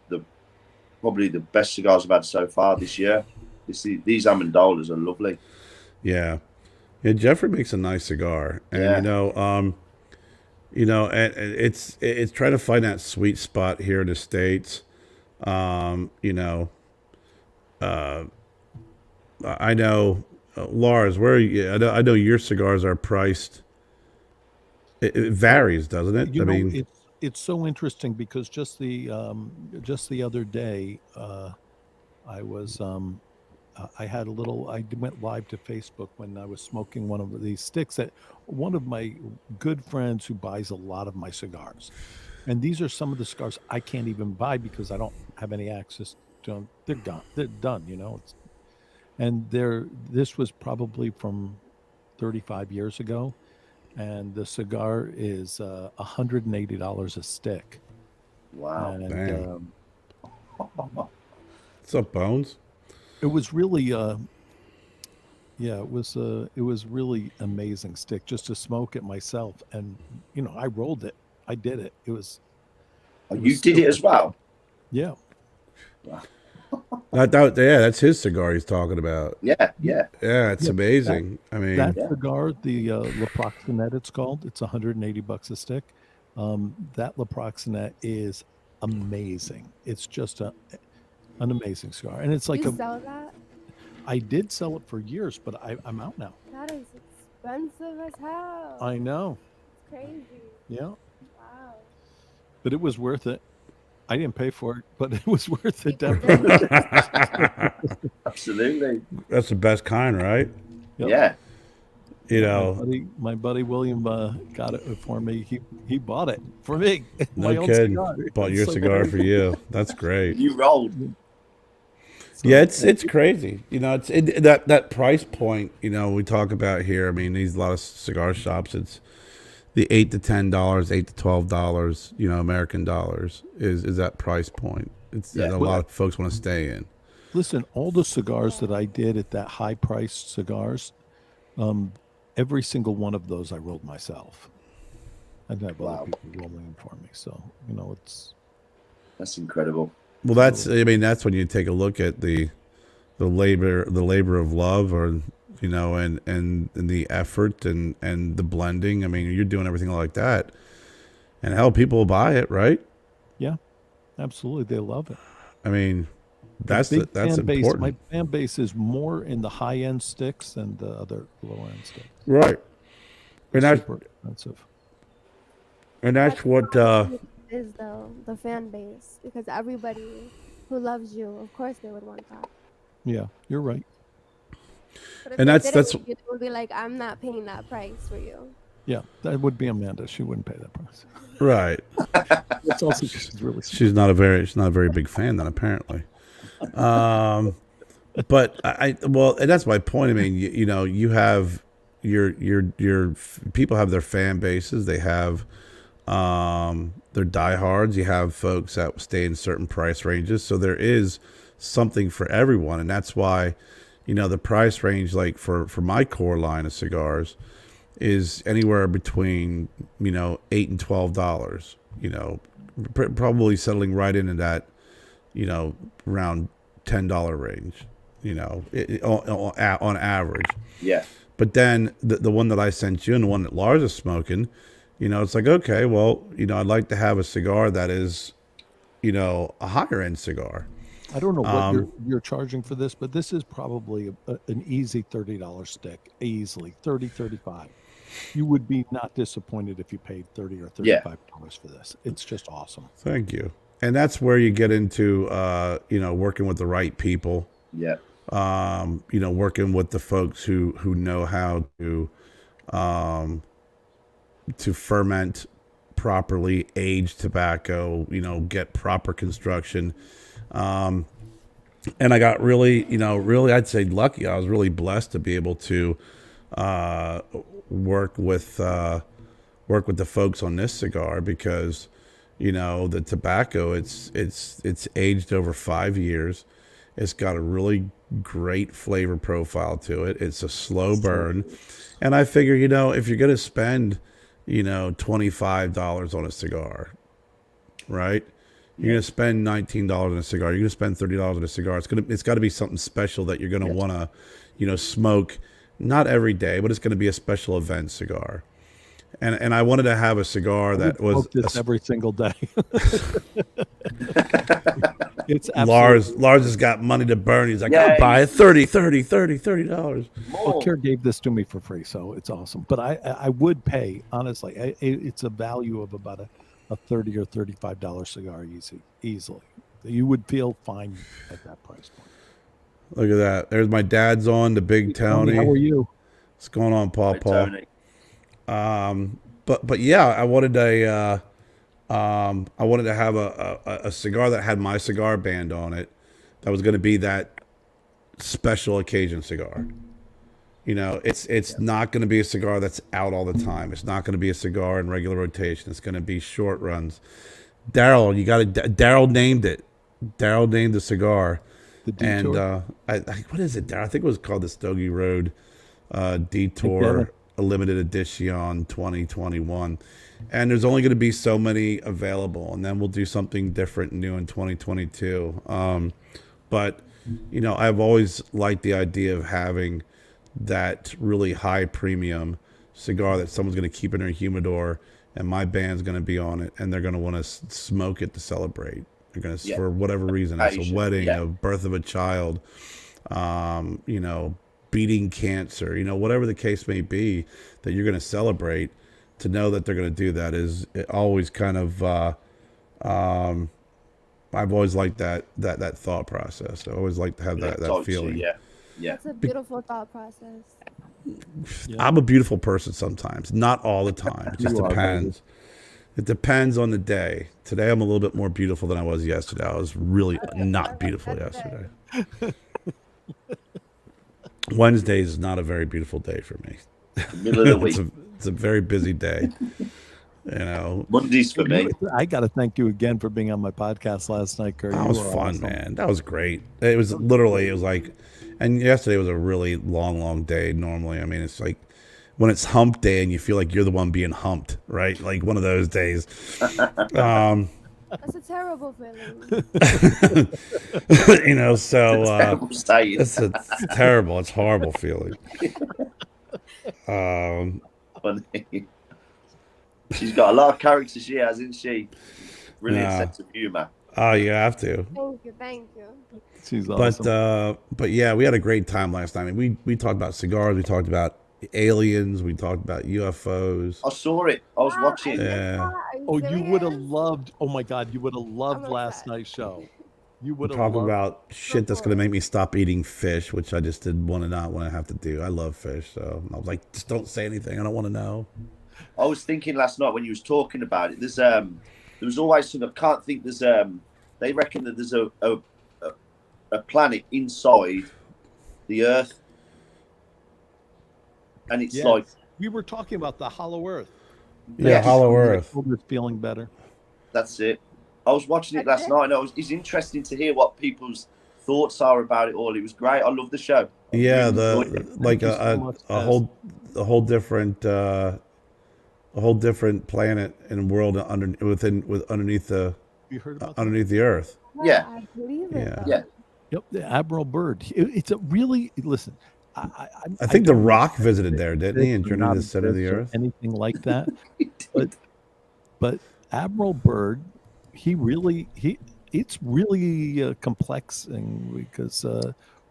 A: probably the best cigars I've had so far this year. These Amendolas are lovely.
D: Yeah. Yeah. Jeffrey makes a nice cigar, and and it's trying to find that sweet spot here in the States. I know, Lars, where are you? I know your cigars are priced. It varies, doesn't it?
B: It's so interesting because just the other day, I went live to Facebook when I was smoking one of these sticks that one of my good friends who buys a lot of my cigars. And these are some of the cigars I can't even buy because I don't have any access to them. They're gone. They're done, this was probably from 35 years ago. And the cigar is $180 a stick.
A: Wow.
B: And,
D: what's up, Bones?
B: It was really, it was really amazing stick just to smoke it myself. And, I rolled it. I did it.
A: You did it as well?
B: Yeah.
A: Wow.
D: That's his cigar he's talking about.
A: Yeah.
D: It's amazing.
B: That cigar, the La Proximette, it's called. It's $180 a stick. That La Proximette is amazing. It's just an amazing cigar, and it's like
C: you sell that?
B: I did sell it for years, but I'm out now.
C: That is expensive as hell.
B: I know.
C: It's crazy.
B: Yeah.
C: Wow.
B: But it was worth it. I didn't pay for it, but it was worth it, definitely.
A: Absolutely.
D: That's the best kind, right?
A: Yep.
B: Yeah. My buddy William got it for me. He bought it for me.
D: No kidding. Bought your cigar for you. That's great.
A: You rolled.
B: So,
D: Yeah, it's crazy. You know, that price point. You know, we talk about here. I mean, these a lot of cigar shops. It's the $8 to $10, $8 to $12. You know, American dollars is that price point. It's that a lot of folks want to stay in.
B: Listen, all the cigars that I did at that high priced cigars, every single one of those I rolled myself. I didn't have other people rolling them for me. So, you know,
A: that's incredible.
D: Well, that's when you take a look at the labor of love, or you know, and the effort and the blending. I mean, you're doing everything like that, and hell, people will buy it, right?
B: Yeah, absolutely, they love it.
D: I mean, that's important.
B: My fan base is more in the high end sticks than the other low end sticks.
D: Right, and that's
B: super expensive.
D: And that's what
C: is the fan base, because everybody who loves you, of course, they would want that.
B: Yeah, you're right.
C: But if
D: and
C: they
D: that's
C: didn't, it would be like, I'm not paying that price for you.
B: Yeah, that would be Amanda. She wouldn't pay that price.
D: right.
B: It's also because she's really smart.
D: She's not a very big fan then, apparently. But and that's my point. I mean, you know, you have your people have their fan bases. They have their diehards. You have folks that stay in certain price ranges. So there is something for everyone, and that's why, you know, the price range, like for my core line of cigars, is anywhere between, you know, $8 and $12. You know, probably settling right into that, you know, around $10 range. You know, on average.
A: Yeah.
D: But then the one that I sent you and the one that Lars is smoking, you know, it's like, okay, well, you know, I'd like to have a cigar that is, you know, a higher end cigar.
B: I don't know what you're charging for this, but this is probably an easy $30 stick, easily $35. You would be not disappointed if you paid $30 or $35 for this. It's just awesome.
D: Thank you. And that's where you get into, you know, working with the right people.
A: Yeah.
D: You know, working with the folks who know how to ferment properly, age tobacco, you know, get proper construction. And I got really, I'd say lucky. I was really blessed to be able to work with the folks on this cigar, because, you know, the tobacco, it's aged over 5 years. It's got a really great flavor profile to it. It's a slow burn. And I figure, you know, if you're going to spend, you know, $25 on a cigar, right? You're going to spend $19 on a cigar. You're going to spend $30 on a cigar. It's got to be something special that you're going to want to, you know, smoke, not every day, but it's going to be a special event cigar. And I wanted to have a cigar that was
B: smoke this every single day. It's
D: Lars has got money to burn. He's like, I'll buy it $30.
B: Well, Care gave this to me for free, so it's awesome. But I would pay, honestly. It's a value of about a $30 or $35 cigar easily. You would feel fine at that price point.
D: Look at that. There's my dad's on, the big Tony.
B: How are you?
D: What's going on, Paul?
A: Tony.
D: But yeah, I wanted to have a cigar that had my cigar band on it. That was going to be that special occasion cigar. You know, it's not going to be a cigar that's out all the time. It's not going to be a cigar in regular rotation. It's going to be short runs. Daryl named it. Daryl named the cigar.
B: The Detour.
D: And what is it, Daryl? I think it was called the Stogie Road Detour, a limited edition 2021. And there's only going to be so many available, and then we'll do something different and new in 2022. But, you know, I've always liked the idea of having that really high premium cigar that someone's going to keep in their humidor, and my band's going to be on it, and they're going to want to smoke it to celebrate. They're going to, for whatever reason, it's a wedding, a birth of a child, you know, beating cancer, you know, whatever the case may be that you're going to celebrate. To know that they're going to do that is always kind of, I've always liked that thought process. I always like to have that feeling.
A: Yeah.
C: It's a beautiful thought process.
D: I'm a beautiful person sometimes, not all the time. It just depends. It depends on the day. Today I'm a little bit more beautiful than I was yesterday. I was really not beautiful yesterday. Wednesday is not a very beautiful day for me.
A: Middle of the week.
D: It's a very busy day. You know,
A: Mondays for me.
B: I got to thank you again for being on my podcast last night, Kurt.
D: that
B: You
D: was
B: were
D: fun,
B: awesome.
D: man. That was great. It was like, and yesterday was a really long day. Normally, I mean, it's like when it's hump day and you feel like you're the one being humped, right? Like one of those days.
C: That's a terrible feeling.
D: You know, so
A: Terrible state.
D: it's terrible. It's a horrible feeling.
A: Funny. She's got a lot of character, she has, isn't she? Brilliant
D: Yeah.
A: sense of humour.
D: Oh, you have to.
C: Thank you.
B: She's awesome.
D: But yeah, we had a great time last night. I mean, we talked about cigars. We talked about aliens. We talked about UFOs.
A: I saw it. I was watching it.
D: Yeah.
B: Oh, you would have loved. Oh my God, you would have loved
C: I'm
B: last
C: upset.
B: night's show. You
D: We're
B: would have
D: talking
B: loved.
D: about shit that's going to make me stop eating fish, which I just didn't want to have to do. I love fish, so I was like, just don't say anything. I don't want to know.
A: I was thinking last night when you was talking about it. There was always something. I can't think. They reckon that there's a planet inside the Earth, and it's
B: Yes.
A: like
B: We were talking about the Hollow Earth.
D: Yeah,
A: Yes.
D: Hollow Earth.
B: We're feeling better.
A: that's it. I was watching it last night, and it's interesting to hear what people's thoughts are about it all. It was great. I love the show.
D: Yeah,
A: Enjoyed it.
D: like
B: Thank you so much,
D: a
B: guys.
D: whole different planet and world underneath the
B: You heard about that?
D: underneath the Earth.
A: Yeah.
C: I believe it.
D: Yeah.
C: though.
A: Yeah.
B: Yep, the Admiral Byrd. It's a really listen.
D: I think The
B: don't
D: Rock
B: know
D: visited there, didn't he? And
B: if
D: journeyed
B: not
D: to the center of the
B: exist or
D: Earth.
B: anything like that. But Admiral Byrd, it's really complexing because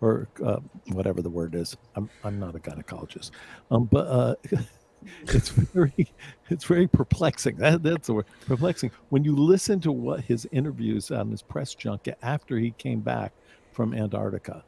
B: whatever the word is. I'm not a gynecologist, but it's very perplexing. That's the word, perplexing. When you listen to what his interviews on his press junket after he came back from Antarctica,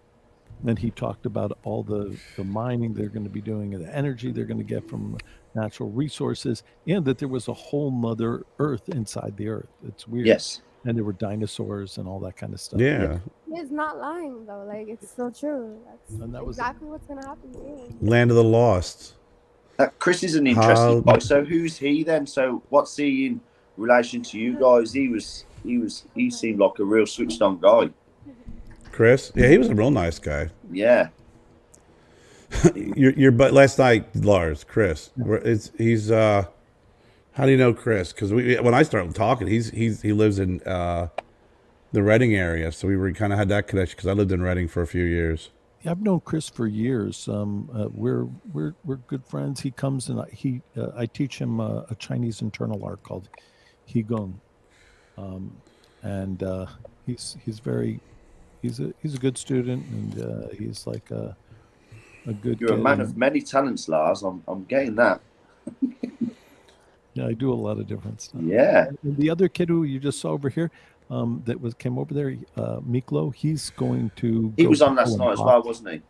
B: and he talked about all the mining they're going to be doing and the energy they're going to get from natural resources, and that there was a whole mother Earth inside the Earth. It's weird.
A: Yes.
B: And there were dinosaurs and all that kind of stuff.
D: Yeah,
C: He is not lying though. Like it's still true. That's
B: And that was-
C: exactly what's gonna happen to you.
D: Land of the Lost.
A: Chris is an interesting
D: How-
A: guy. So who's he then? So what's he in relation to you guys? He seemed like a real switched on guy.
D: Chris, yeah, he was a real nice guy.
A: Yeah.
D: Your but last night, Lars, Chris, he's how do you know Chris? Because when I started talking, he lives in the Reading area, so we kind of had that connection because I lived in Reading for a few years.
B: Yeah, I've known Chris for years. We're good friends. He comes and I teach him a Chinese internal art called Qigong, and he's a good student, and he's like a good.
A: You're a
B: kid,
A: man
B: and-
A: of many talents, Lars. I'm getting that.
B: Yeah, I do a lot of different stuff.
A: Yeah.
B: And the other kid who you just saw over here, came over there, Miklo. He's going to.
A: He
B: go
A: was on
B: pro
A: last
B: in
A: night as well,
B: boxing.
A: wasn't he?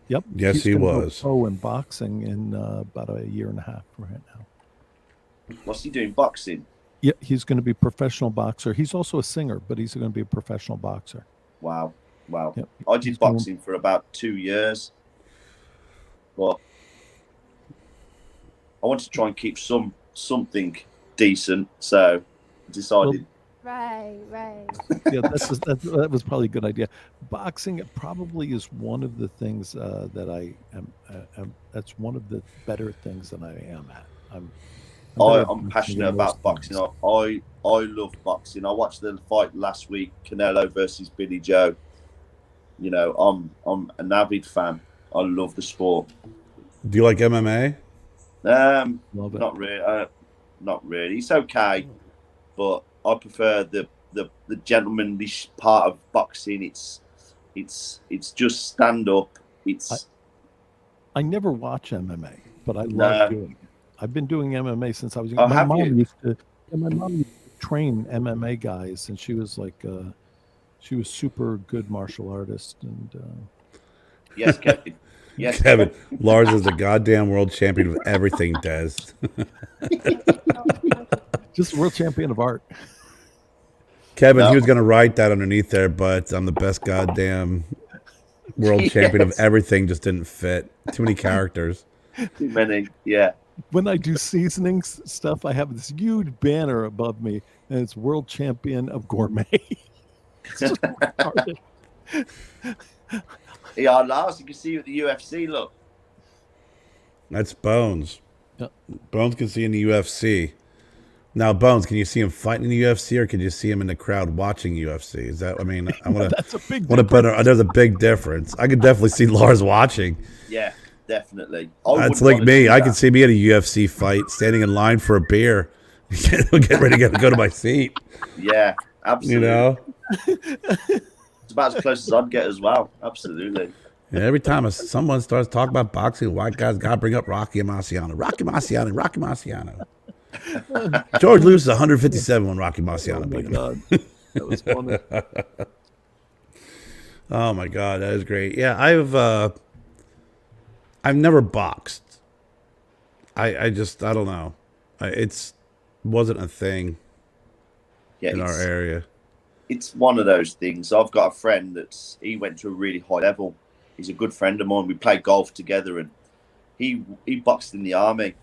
B: Yep.
D: Yes,
B: he's
D: he
B: gonna go
D: was.
B: pro in boxing in about a year and a half from right now.
A: What's he doing? Boxing?
B: Yeah, he's going to be a professional boxer. He's also a singer, but he's going to be a professional boxer.
A: Wow. Wow.
B: Yep.
A: I
B: He's
A: did
B: doing-
A: boxing for about 2 years. But I wanted to try and keep something decent, so I decided.
C: Right.
B: Yeah, that was probably a good idea. Boxing probably is one of the things that I am. That's one of the better things that I am at.
A: I'm passionate about boxing. I love boxing. I watched the fight last week, Canelo versus Billy Joe. You know, I'm an avid fan. I love the sport.
D: Do you like MMA?
B: Love it.
A: Not really. Not really. It's okay, but I prefer the gentlemanly part of boxing. It's just stand up.
B: I never watch MMA, but I love
A: No.
B: doing it. I've been doing MMA since I was
A: Oh,
B: young.
A: have you?
B: My mom used to train MMA guys, and she was like, she was super good martial artist, and
A: Yes, Kevin. Yes,
D: Kevin, Lars is the goddamn world champion of everything, Des.
B: Just world champion of art.
D: Kevin,
A: No.
D: he was going to write that underneath there, but I'm the best goddamn world champion of
A: Yes.
D: everything. Just didn't fit. Too many characters.
A: Too many. Yeah.
B: When I do seasonings stuff, I have this huge banner above me, and it's world champion of gourmet. It's just retarded.
A: Yeah, Lars, you can see you at the UFC. Look.
D: That's Bones.
B: Yep.
D: Bones can see in the UFC. Now, Bones, can you see him fighting in the UFC, or can you see him in the crowd watching UFC? Is that? I mean, I want to.
B: That's a big
D: Want to
B: difference.
D: put? There's a big difference. I could definitely see Lars watching.
A: Yeah, definitely.
D: That's like me. I can see me at a UFC fight, standing in line for a beer, get ready to go to my seat.
A: Yeah, absolutely.
D: You know.
A: It's about as close as I'd get as well. Absolutely.
D: And every time someone starts talking about boxing, white guys got to bring up Rocky Marciano. Rocky Marciano. George Lewis is 157 when Rocky Marciano
B: Oh my
D: beat him.
B: god, that was funny.
D: Oh my god, that is great. Yeah, I've never boxed. I don't know. It's wasn't a thing
A: Yeah,
D: in our area.
A: it's one of those things. I've got a friend he went to a really high level. He's a good friend of mine. We played golf together, and he boxed in the army.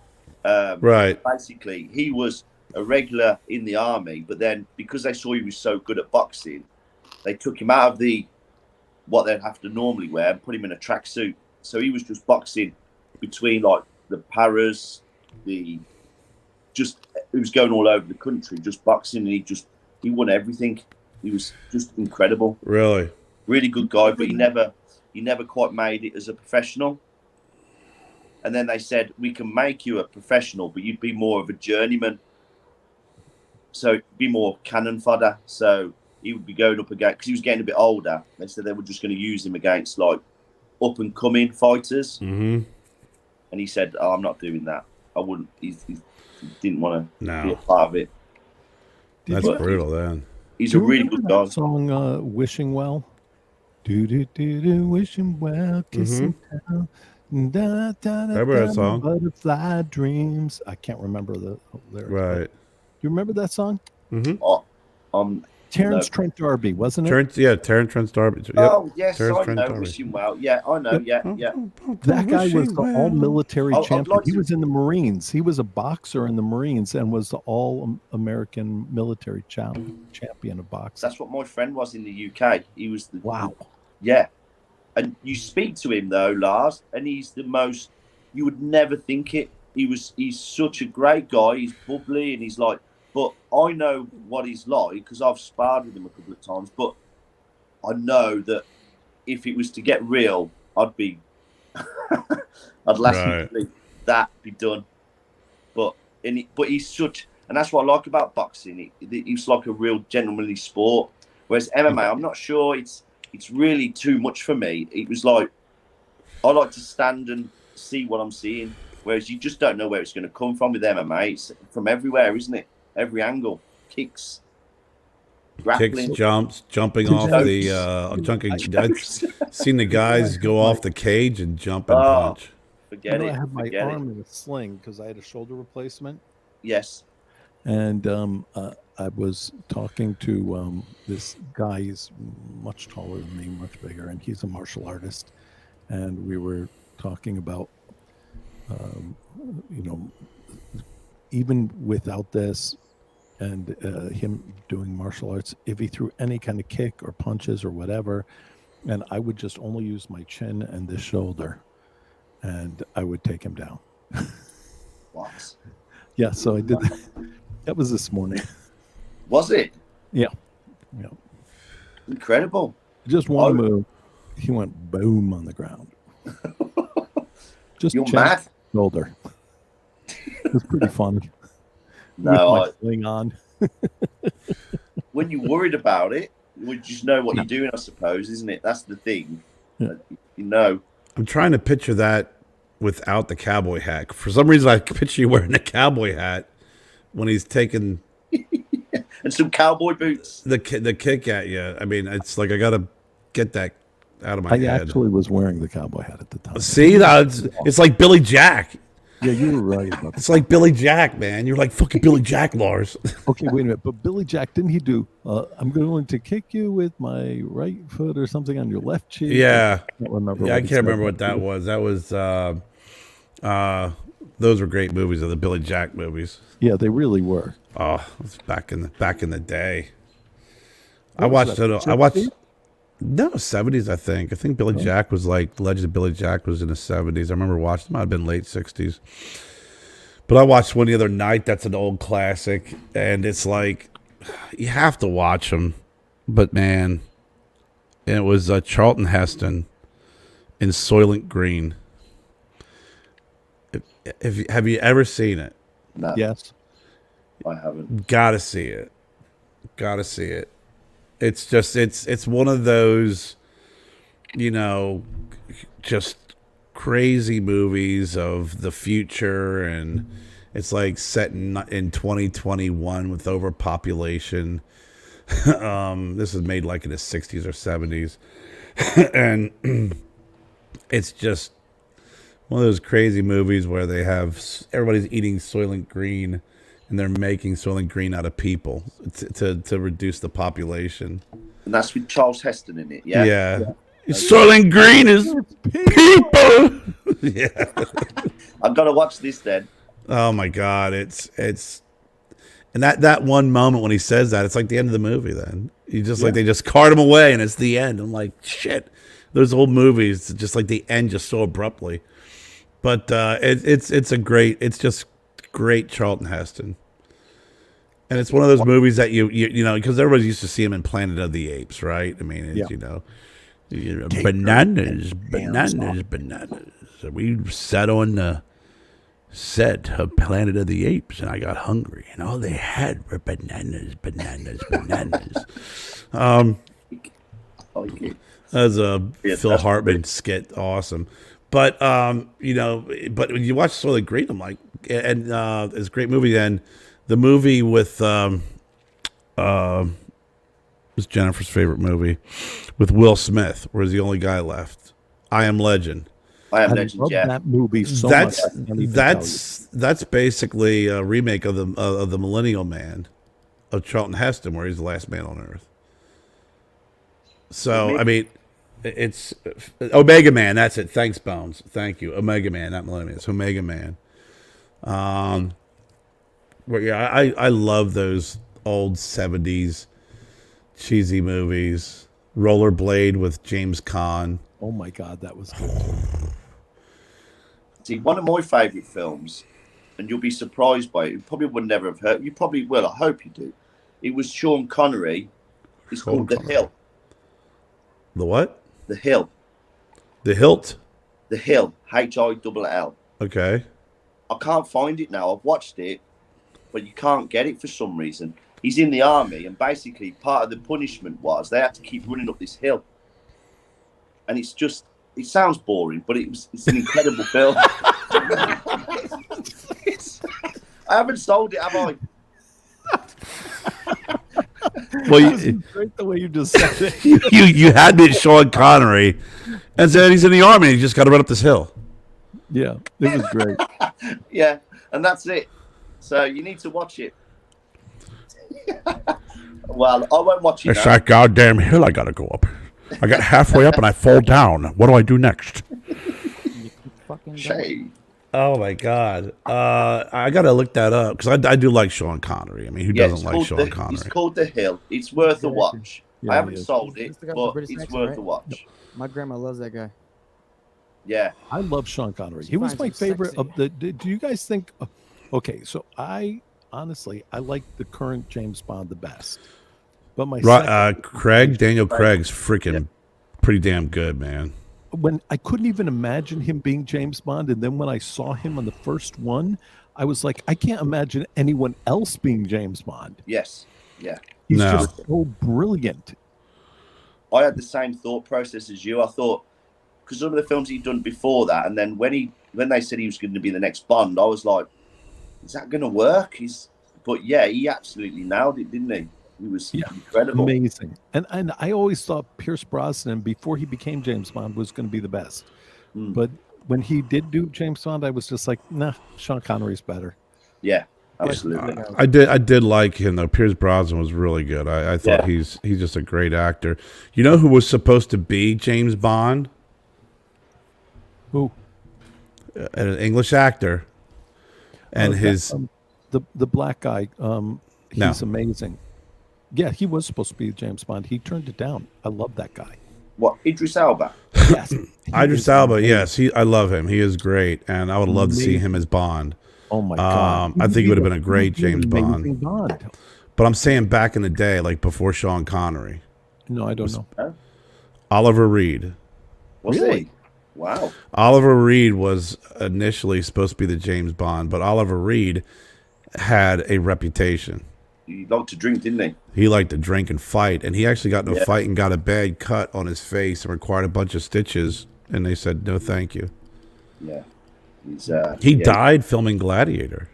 D: Right.
A: Basically, he was a regular in the army, but then because they saw he was so good at boxing, they took him out of what they'd have to normally wear and put him in a tracksuit. So he was just boxing between like the paras, he was going all over the country just boxing, and he won everything. He was just incredible.
D: Really.
A: Really good guy, but he never quite made it as a professional. And then they said, we can make you a professional, but you'd be more of a journeyman. So it'd be more cannon fodder. So he would be going up against, because he was getting a bit older. They said they were just going to use him against like up and coming fighters.
D: Mm-hmm.
A: And he said, I'm not doing that. I wouldn't. He didn't want to be a
D: No.
A: part of it.
D: That's
A: But
D: brutal then.
A: He's
B: Do
A: a
B: you
A: really
B: remember
A: good
B: that
A: guy.
B: song, "Wishing Well"? Do do do do, wishing well, kissing tell. Da, da, da,
D: Remember that
B: da,
D: song?
B: Butterfly dreams. I can't remember the lyrics.
D: Right.
B: Do you remember that song?
D: Mm-hmm.
A: Oh,
B: Terrence
A: No.
B: Trent D'Arby, wasn't it?
D: Terrence Trent D'Arby. Yep.
A: oh yes,
D: Terrence
A: I
D: Trent
A: know.
D: D'Arby.
A: Wishing well. Yeah, I know. Yeah, yeah.
B: That guy was the all-military
A: I'd
B: champion.
A: like
B: He
A: to-
B: was in the Marines. He was a boxer in the Marines and was the all-American military champion of boxing.
A: That's what my friend was in the UK. He was the
B: Wow.
A: Yeah. And you speak to him though, Lars, and he's the most. You would never think it. He's such a great guy. He's bubbly, and he's like. But I know what he's like because I've sparred with him a couple of times. But I know that if it was to get real, I'd be. I'd last week that be done. But he's such, and that's what I like about boxing. He's like a real gentlemanly sport. Whereas MMA, I'm not sure it's really too much for me. It was like I like to stand and see what I'm seeing, whereas you just don't know where it's going to come from with MMA. It's from everywhere, isn't it? Every angle, kicks, grappling.
D: Kicks, jumps, jumping off the junking. I've seen the guys go off the cage and jump and punch.
A: Forget
B: I
A: it.
B: had my
A: Forget
B: arm
A: it.
B: in a sling because I had a shoulder replacement.
A: Yes.
B: And I was talking to this guy. He's much taller than me, much bigger, and he's a martial artist. And we were talking about, even without this and him doing martial arts, if he threw any kind of kick or punches or whatever, and I would just only use my chin and this shoulder, and I would take him down.
A: What?
B: Yeah, so I did that. That was this morning.
A: Was it?
B: Yeah.
A: Incredible.
B: Just one move. He went boom on the ground. Just
A: You're
B: chin,
A: mad.
B: shoulder. It was pretty funny.
A: No,
B: With my sling on.
A: when you're worried about it, you just know what you're doing, I suppose, isn't it? That's the thing.
B: Yeah.
A: You know.
D: I'm trying to picture that without the cowboy hat. For some reason, I picture you wearing a cowboy hat when he's taking
A: And some cowboy boots.
D: the kick at you. I mean, it's like I got to get that out of my
B: I
D: head.
B: actually was wearing the cowboy hat at the time.
D: See, it's like Billy Jack.
B: Yeah, you were right about that.
D: It's like Billy Jack, man. You're like fucking Billy Jack, Lars.
B: Okay, wait a minute. But Billy Jack, didn't he do, I'm going to kick you with my right foot or something on your left cheek?
D: Yeah.
B: I can't remember.
D: Yeah, I
B: he
D: can't
B: said.
D: remember what that was. That was those were great movies, of the Billy Jack movies.
B: Yeah, they really were.
D: Oh, it's back in the day.
B: What
D: I
B: was
D: watched
B: that,
D: it. I watched
B: 60s?
D: no 70s. I think Billy Jack was like Legend of Billy Jack was in the 70s. I remember watching. It might have been late 60s. But I watched one the other night. That's an old classic, and it's like you have to watch them. But man, it was Charlton Heston in Soylent Green. Have you ever seen it?
A: No,
B: Yes.
A: I haven't.
D: Gotta see it. Gotta see it. It's just it's one of those, just crazy movies of the future, and it's like set in 2021 with overpopulation. This is made like in the 60s or 70s, and it's just one of those crazy movies where they have everybody's eating Soylent Green, and they're making Soylent Green out of people to reduce the population.
A: And that's with Charles Heston in it, yeah?
D: Yeah. Soylent Green is people. Yeah.
A: I've got to watch this then.
D: Oh my God, it's and that one moment when he says that, it's like the end of the movie. Then you just like they just cart him away, and it's the end. I'm like, shit. Those old movies, just like the end, just so abruptly. But it's just great Charlton Heston, and it's one of those movies that you because everybody used to see him in Planet of the Apes, right? I mean, it's, bananas. We sat on the set of Planet of the Apes, and I got hungry, and all they had were bananas. That's a Phil Hartman skit, awesome. But but when you watch Soylent Green, I'm like, and it's a great movie. And the movie with was Jennifer's favorite movie with Will Smith, where he's the only guy left. I Am Legend.
A: I Am
B: I
A: Legend,
B: love
A: yeah.
B: that movie so much. I can't even tell you.
D: That's basically a remake of the Millennial Man of Charlton Heston, where he's the last man on Earth. So I mean, it's Omega Man. That's it. Thanks, Bones. Thank you, Omega Man, not Millennium Man. It's Omega Man. But yeah, I love those old 70s cheesy movies. Rollerblade with James Caan.
B: Oh my God, that was good.
A: See, one of my favourite films, and you'll be surprised by it, you probably would never have heard, you probably will, I hope you do. It was Sean Connery. It's called The Hill.
D: The what?
A: The Hill.
D: The Hilt?
A: The Hill. Hill.
D: Okay.
A: I can't find it now. I've watched it, but you can't get it for some reason. He's in the army, and basically part of the punishment was they had to keep running up this hill. And it's just, it sounds boring, but it's an incredible film. I haven't sold it, have I?
D: Well,
B: Great the way you just said it.
D: you had me at Sean Connery, and said he's in the army. And he just got to run up this hill.
B: Yeah, it was great.
A: Yeah, and that's it. So you need to watch it. Well, I won't watch it.
D: It's that goddamn hill I got to go up. I got halfway up and I fall down. What do I do next?
A: Shay.
D: Oh my God! I gotta look that up because I do like Sean Connery. I mean, who doesn't like Sean Connery?
A: It's called The Hill. It's worth a watch.
B: Yeah,
A: I haven't
B: it is.
A: sold it,
E: It's the guy with
A: but
E: the British
A: it's
E: accent,
A: worth
E: right?
A: a watch.
E: My grandma loves that guy.
A: Yeah.
B: I love Sean Connery.
E: She
B: He was
E: finds
B: my
E: him
B: favorite
E: sexy.
B: of the. Do you guys think? Okay, so I like the current James Bond the best, but my second-
D: Daniel Craig's freaking pretty damn good, man.
B: when I couldn't even imagine him being James Bond, and then when I saw him on the first one, I was like, I can't imagine anyone else being James Bond.
A: Yes. Yeah.
B: He's
D: No.
B: just so brilliant.
A: I had the same thought process as you. I thought, because some of the films he'd done before that, and then when they said he was going to be the next Bond, I was like, is that going to work? But yeah, he absolutely nailed it, didn't he? He was incredible.
B: Amazing. And I always thought Pierce Brosnan, before he became James Bond, was going to be the best. But when he did do James Bond, I was just like, nah, Sean Connery's better.
A: Yeah, absolutely.
D: I did like him though. Pierce Brosnan was really good. I thought he's just a great actor. You know who was supposed to be James Bond?
B: Who?
D: An English actor, and
B: the black guy. He's amazing. Yeah, he was supposed to be James Bond. He turned it down. I love that guy.
A: What, Idris Elba?
B: Yes,
D: Idris Elba. Yes, I love him. He is great, and I would love to see him as Bond.
B: Oh my God!
D: I think he would have been a great James Bond.
B: Bond.
D: But I'm saying back in the day, like before Sean Connery.
B: No, I don't know.
D: Oliver Reed.
A: Was
B: Really?
A: he? Wow.
D: Oliver Reed was initially supposed to be the James Bond, but Oliver Reed had a reputation.
A: He liked to drink, didn't he?
D: He liked to drink and fight, and he actually got in a fight and got a bad cut on his face and required a bunch of stitches, and they said, no, thank you.
A: Yeah.
D: He died filming Gladiator.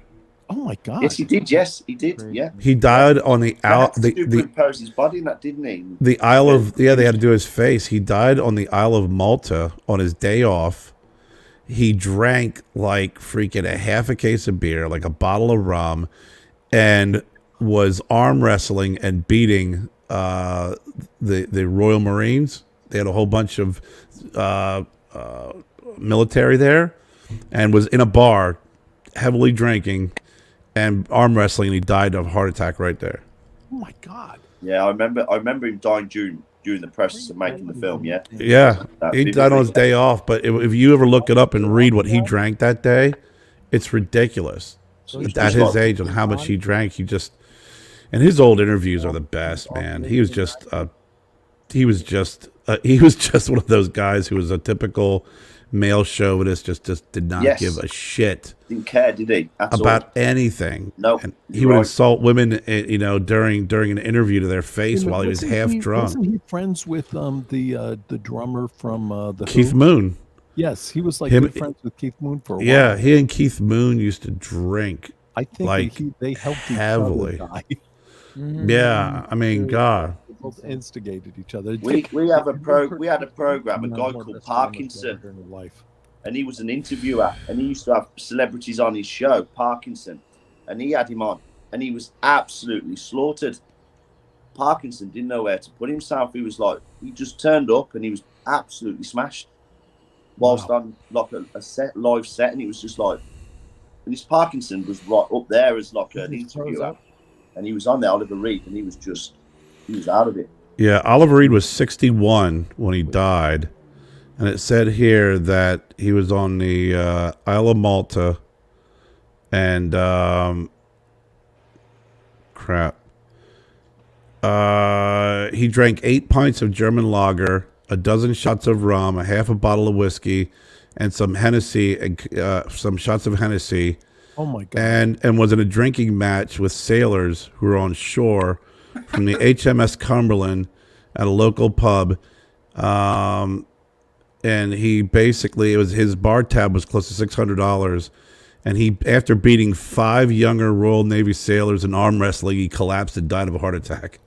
B: Oh my God!
A: Yes, he did. Yes, he did. Yeah.
D: He died on the
A: superimpose his body in that, didn't he?
D: the Isle of they had to do his face. He died on the Isle of Malta on his day off. He drank like freaking a half a case of beer, like a bottle of rum, and was arm wrestling and beating the Royal Marines. They had a whole bunch of military there, and was in a bar, heavily drinking and arm wrestling, and he died of a heart attack right there.
B: Oh my God!
A: Yeah, I remember him dying during the process of making the film. Yeah.
D: Yeah, he died on his day off. But if you ever look it up and read what he drank that day, it's ridiculous. At his age, on how much he drank, and his old interviews are the best, man. He was just one of those guys who was a typical male chauvinist, just did not give a shit.
A: Didn't care, did he?
D: About anything.
A: No.
D: And he would insult women, during an interview to their face while he was half drunk.
B: Wasn't he friends with the drummer from the
D: Keith
B: Who?
D: Moon?
B: Yes, he was like good friends with Keith Moon for a while.
D: Yeah, he and Keith Moon used to drink.
B: I think they helped
D: heavily.
B: each other die.
D: Yeah, I mean, God.
B: Both instigated each other.
A: We had a program, a guy called Parkinson, and he was an interviewer, and he used to have celebrities on his show, Parkinson, and he had him on, and he was absolutely slaughtered. Parkinson didn't know where to put himself. He was like, he just turned up, and he was absolutely smashed whilst on like a live set, and he was just like, and this Parkinson was right up there as like an interviewer, and he was on there, Oliver Reed, and he was out of it.
D: Yeah, Oliver Reed was 61 when he died, and it said here that he was on the Isle of Malta, and he drank 8 pints of German lager, a dozen shots of rum, a half a bottle of whiskey, and some Hennessy, some shots of Hennessy.
B: Oh my God!
D: And was in a drinking match with sailors who were on shore from the HMS Cumberland at a local pub. And he basically, his bar tab was close to $600. And he, after beating 5 younger Royal Navy sailors in arm wrestling, he collapsed and died of a heart attack.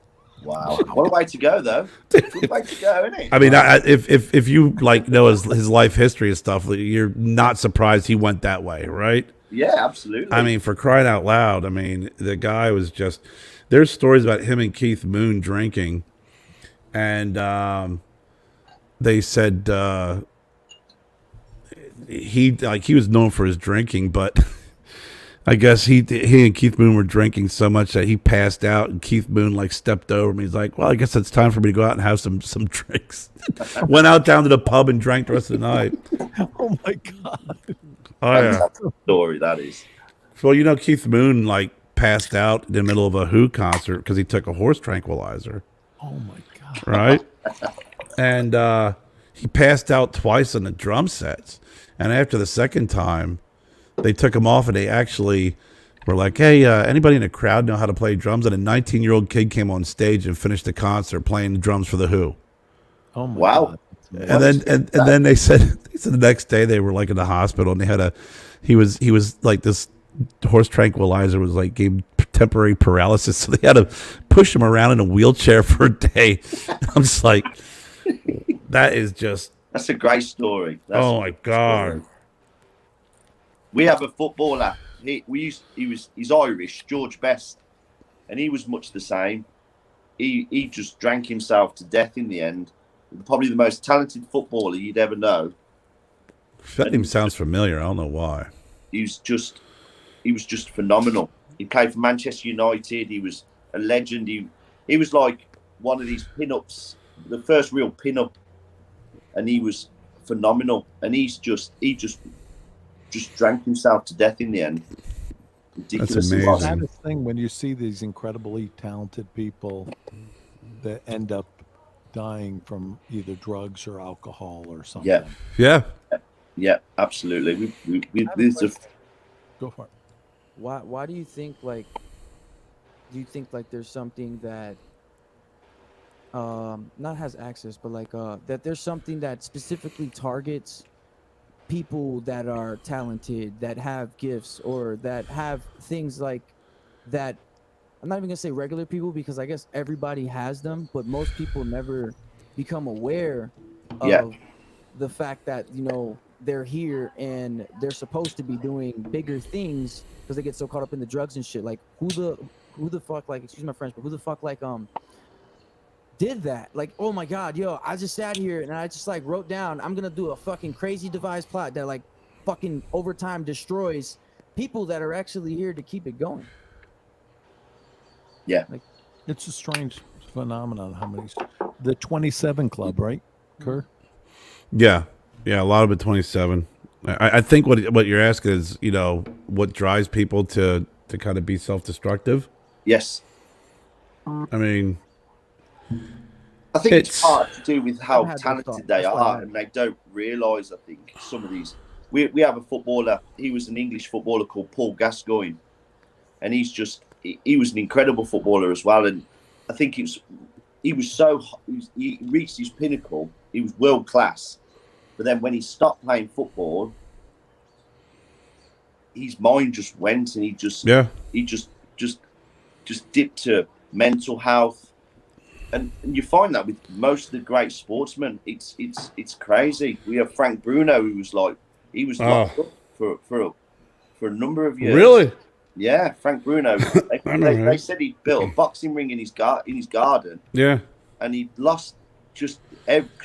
A: Wow. What a way to go, though. Good way to go, isn't it?
D: I mean, if you know his life history and stuff, you're not surprised he went that way, right?
A: Yeah, absolutely.
D: I mean, for crying out loud, I mean, the guy was just... There's stories about him and Keith Moon drinking, and they said he was known for his drinking, but I guess he and Keith Moon were drinking so much that he passed out, and Keith Moon stepped over him. He's like, "Well, I guess it's time for me to go out and have some drinks." Went out down to the pub and drank the rest of the night.
B: Oh my God!
D: Oh yeah,
A: that's a story that is.
D: Well, Keith Moon passed out in the middle of a Who concert because he took a horse tranquilizer.
B: Oh my God!
D: Right, and he passed out twice on the drum sets, and after the second time, they took him off, and they actually were like, "Hey, anybody in the crowd know how to play drums?" And a 19-year-old kid came on stage and finished the concert playing drums for the Who.
B: Oh my
A: God!
D: And then they said the next day they were in the hospital, and they had he was like this horse tranquilizer was gave temporary paralysis, so they had to push him around in a wheelchair for a day. I'm just like, that's a
A: great story.
D: Oh my God.
A: We have a footballer. He's Irish, George Best, and he was much the same. He just drank himself to death in the end. Probably the most talented footballer you'd ever know.
D: That name sounds familiar. I don't know why.
A: He was just phenomenal. He played for Manchester United. He was a legend. He was like one of these pin-ups, the first real pin-up, and he was phenomenal. And he just drank himself to death in the end. Ridiculous.
D: That's amazing.
B: Well, that's the thing when you see these incredibly talented people that end up dying from either drugs or alcohol or something.
A: Yeah, absolutely.
B: Go for it.
E: Why do you think like? Do you think like there's something that not has access, but like that there's something that specifically targets people that are talented, that have gifts, or that have things like that? I'm not even gonna say regular people because I guess everybody has them, but most people never become aware of the fact that, you know, they're here and they're supposed to be doing bigger things because they get so caught up in the drugs and shit. Like who the fuck, like, excuse my French, but who the fuck like did that? Like, oh my god, yo, I just sat here and I just like wrote down I'm gonna do a fucking crazy devised plot that like fucking over time destroys people that are actually here to keep it going.
A: Yeah.
B: Like, it's a strange phenomenon. How many? The 27 Club, right, Kerr?
D: Yeah, a lot of it 27. I think what you're asking is, you know, what drives people to kind of be self-destructive.
A: Yes.
D: I mean,
A: I think it's part to do with how talented they are, and they don't realise. I think some of these. We have a footballer. He was an English footballer called Paul Gascoigne, and he was an incredible footballer as well. And I think he reached his pinnacle. He was world class, but then when he stopped playing football, his mind just went, and he just dipped to mental health. And you find that with most of the great sportsmen. It's crazy. We have Frank Bruno, who was locked up for a number of years.
D: Really?
A: Yeah, Frank Bruno. They said he built a boxing ring in his garden.
D: Yeah.
A: And he lost because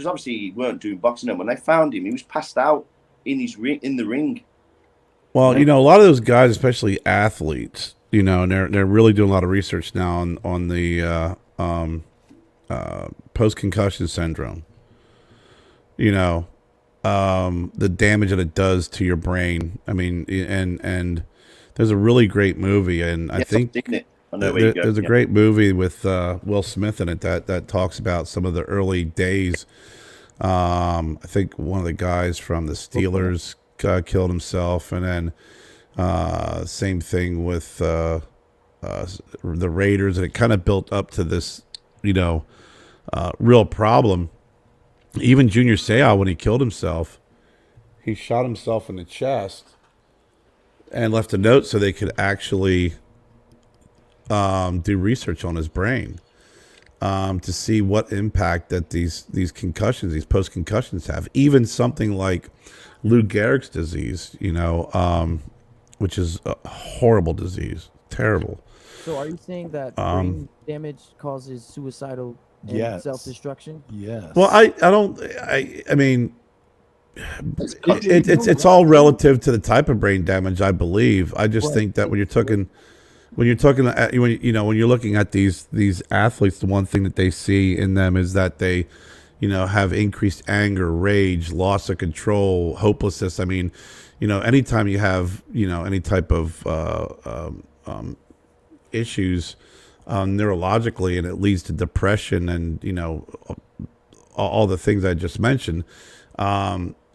A: obviously he weren't doing boxing. And when they found him, he was passed out in the ring.
D: Well, you know, a lot of those guys, especially athletes, you know, and they're really doing a lot of research now on the post-concussion syndrome. You know, the damage that it does to your brain. I mean, and there's a really great movie, and I think there's a great movie with Will Smith in it that talks about some of the early days. I think one of the guys from the Steelers killed himself, and then same thing with the Raiders, and it kind of built up to this, you know, real problem. Even Junior Seau, when he killed himself, he shot himself in the chest and left a note so they could actually do research on his brain to see what impact that these concussions, these post-concussions have. Even something like Lou Gehrig's disease, you know, which is a horrible disease, terrible.
E: So are you saying that brain damage causes suicidal and self-destruction?
B: Yes.
D: Well, I mean, it's all relative to the type of brain damage, I believe. I just think that when you're looking at these athletes, the one thing that they see in them is that they, you know, have increased anger, rage, loss of control, hopelessness. I mean, you know, anytime you have, you know, any type of issues neurologically, and it leads to depression and, you know, all the things I just mentioned,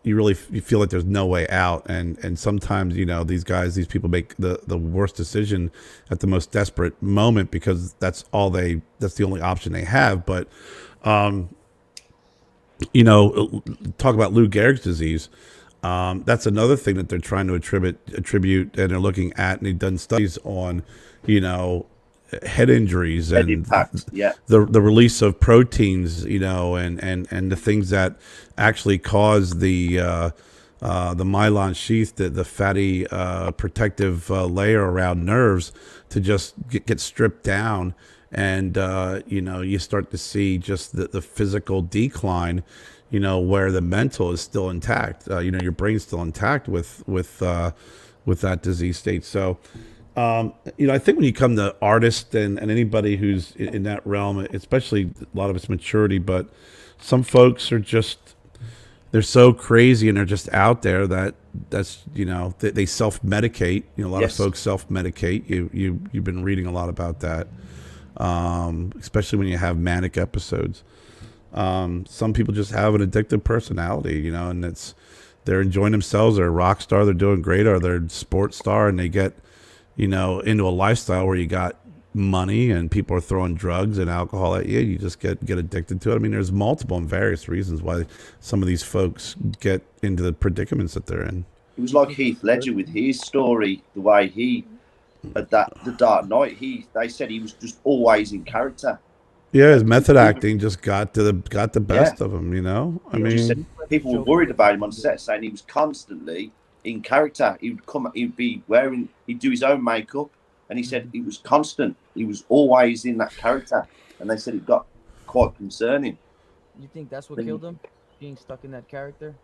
D: you feel like there's no way out. And sometimes, you know, these people make the worst decision at the most desperate moment because that's the only option they have. But, you know, talk about Lou Gehrig's disease. That's another thing that they're trying to attribute, and they're looking at, and they've done studies on, you know, head injuries and
A: impact,
D: the release of proteins, you know, and the things that actually cause the the myelin sheath, the fatty protective layer around nerves, to just get stripped down, and you start to see just the physical decline, where the mental is still intact. Your brain's still intact with that disease state. So, I think when you come to artists and anybody who's in that realm, especially a lot of it's maturity, but some folks are just, they're so crazy and they're just out there that's they self-medicate. A lot of folks self-medicate. You've been reading a lot about that, especially when you have manic episodes. Some people just have an addictive personality, and they're enjoying themselves. They're a rock star. They're doing great, or they're a sports star, and they get into a lifestyle where you got money and people are throwing drugs and alcohol at you. You just get addicted to it. I mean, there's multiple and various reasons why some of these folks get into the predicaments that they're in.
A: It was like Heath Ledger with his story, the way he at the Dark Knight. They said he was just always in character.
D: Yeah, his method acting just got the best of him. I mean,
A: people were worried about him on set, saying he was constantly in character. He'd do his own makeup. And he said it was constant. He was always in that character. And they said it got quite concerning.
E: You think that's what killed him? Being stuck in that character?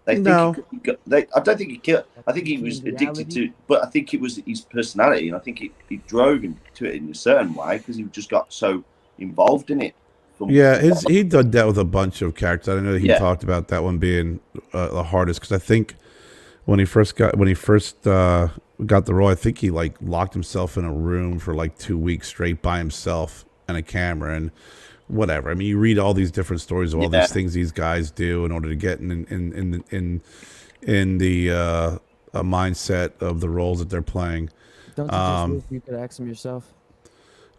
A: I don't think he killed. I think he was addicted to it, but I think it was his personality. And I think it drove him to it in a certain way because he just got so involved in it.
D: He did that with a bunch of characters. I know he talked about that one being the hardest, because I think when he first got the role, I think he locked himself in a room for 2 weeks straight by himself and a camera and whatever. I mean, you read all these different stories of all these things these guys do in order to get in the mindset of the roles that they're playing.
E: Don't you just wish you could ask them yourself?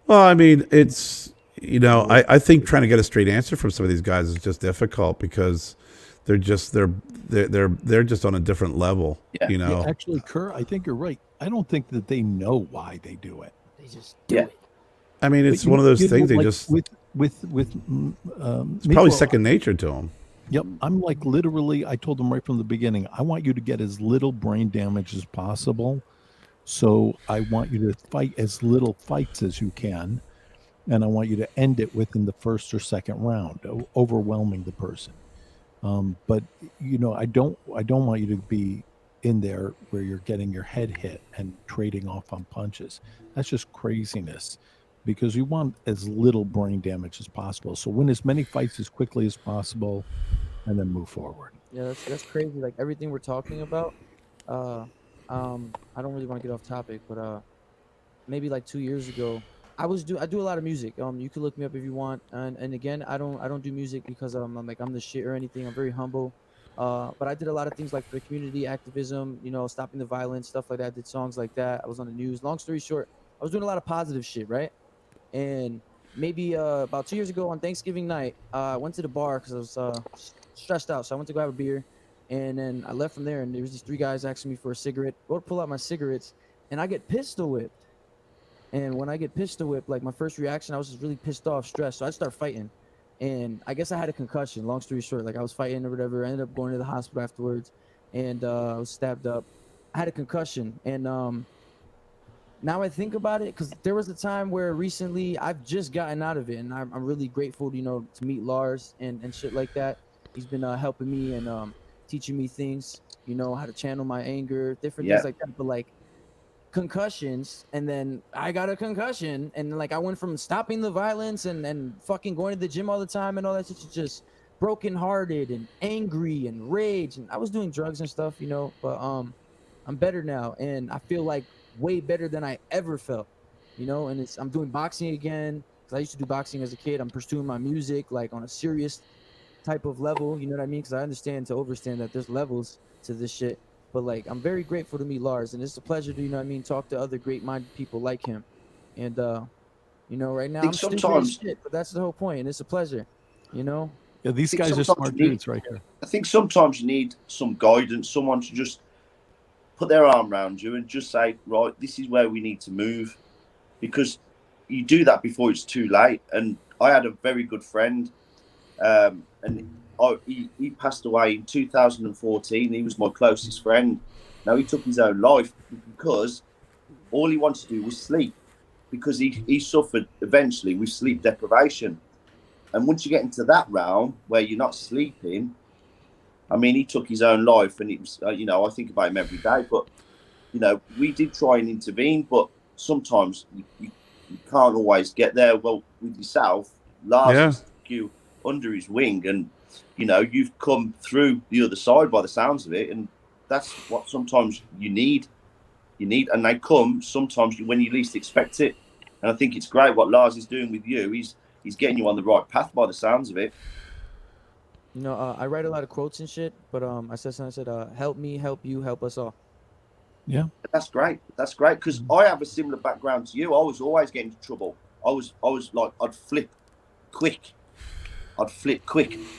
D: Well, I mean, it's I think trying to get a straight answer from some of these guys is just difficult, because they're just on a different level.
B: Yeah, actually, Kerr, I think you're right. I don't think that they know why they do it.
E: They just do it.
D: I mean, it's one of those things they just
B: it's
D: probably second nature to them.
B: Yep, I'm literally. I told them right from the beginning, I want you to get as little brain damage as possible. So I want you to fight as little fights as you can, and I want you to end it within the first or second round, overwhelming the person. But I don't want you to be in there where you're getting your head hit and trading off on punches. That's just craziness, because you want as little brain damage as possible. So win as many fights as quickly as possible, and then move forward.
E: Yeah, that's crazy. Everything we're talking about. I don't really want to get off topic, but maybe 2 years ago, I do a lot of music. You can look me up if you want. And again, I don't do music because I'm the shit or anything. I'm very humble. But I did a lot of things for the community activism, stopping the violence, stuff like that. I did songs like that. I was on the news. Long story short, I was doing a lot of positive shit, right? And maybe about 2 years ago on Thanksgiving night, I went to the bar because I was stressed out. So I went to go have a beer, and then I left from there, and there was these 3 guys asking me for a cigarette. Go to pull out my cigarettes, and I get pistol whipped. And when I get pistol whipped, my first reaction, I was just really pissed off, stressed. So I start fighting. And I guess I had a concussion, long story short. I was fighting or whatever. I ended up going to the hospital afterwards, and I was stabbed up. I had a concussion. And now I think about it, because there was a time where recently I've just gotten out of it. And I'm really grateful, to meet Lars and shit like that. He's been helping me and teaching me things, how to channel my anger, different things like that. But concussions, and then I got a concussion, and I went from stopping the violence and fucking going to the gym all the time and all that shit to just brokenhearted and angry and rage, and I was doing drugs and stuff, but I'm better now, and I feel way better than I ever felt, and I'm doing boxing again, because I used to do boxing as a kid. I'm pursuing my music on a serious type of level, you know what I mean, because I understand to overstand that there's levels to this shit. But I'm very grateful to meet Lars, and it's a pleasure to, talk to other great-minded people like him. And, right now I'm stupid as shit, but that's the whole point, and it's a pleasure,
B: Yeah, these guys are smart dudes right here.
A: I think sometimes you need some guidance, someone to just put their arm around you and just say, right, this is where we need to move, because you do that before it's too late. And I had a very good friend, and he passed away in 2014. He was my closest friend. Now he took his own life because all he wanted to do was sleep, because he suffered eventually with sleep deprivation. And once you get into that realm where you're not sleeping, I mean, he took his own life, and it was, I think about him every day. But we did try and intervene, but sometimes you can't always get there. Well, with yourself, Lars has took you under his wing, and you've come through the other side by the sounds of it, and that's what sometimes you need, and they come sometimes when you least expect it. And I think it's great what Lars is doing with you. He's getting you on the right path by the sounds of it.
E: I write a lot of quotes and shit, but I said something. I said, "Help me, help you, help us all."
B: Yeah,
A: that's great. That's great, because I have a similar background to you. I was always getting into trouble. I was like, I'd flip quick,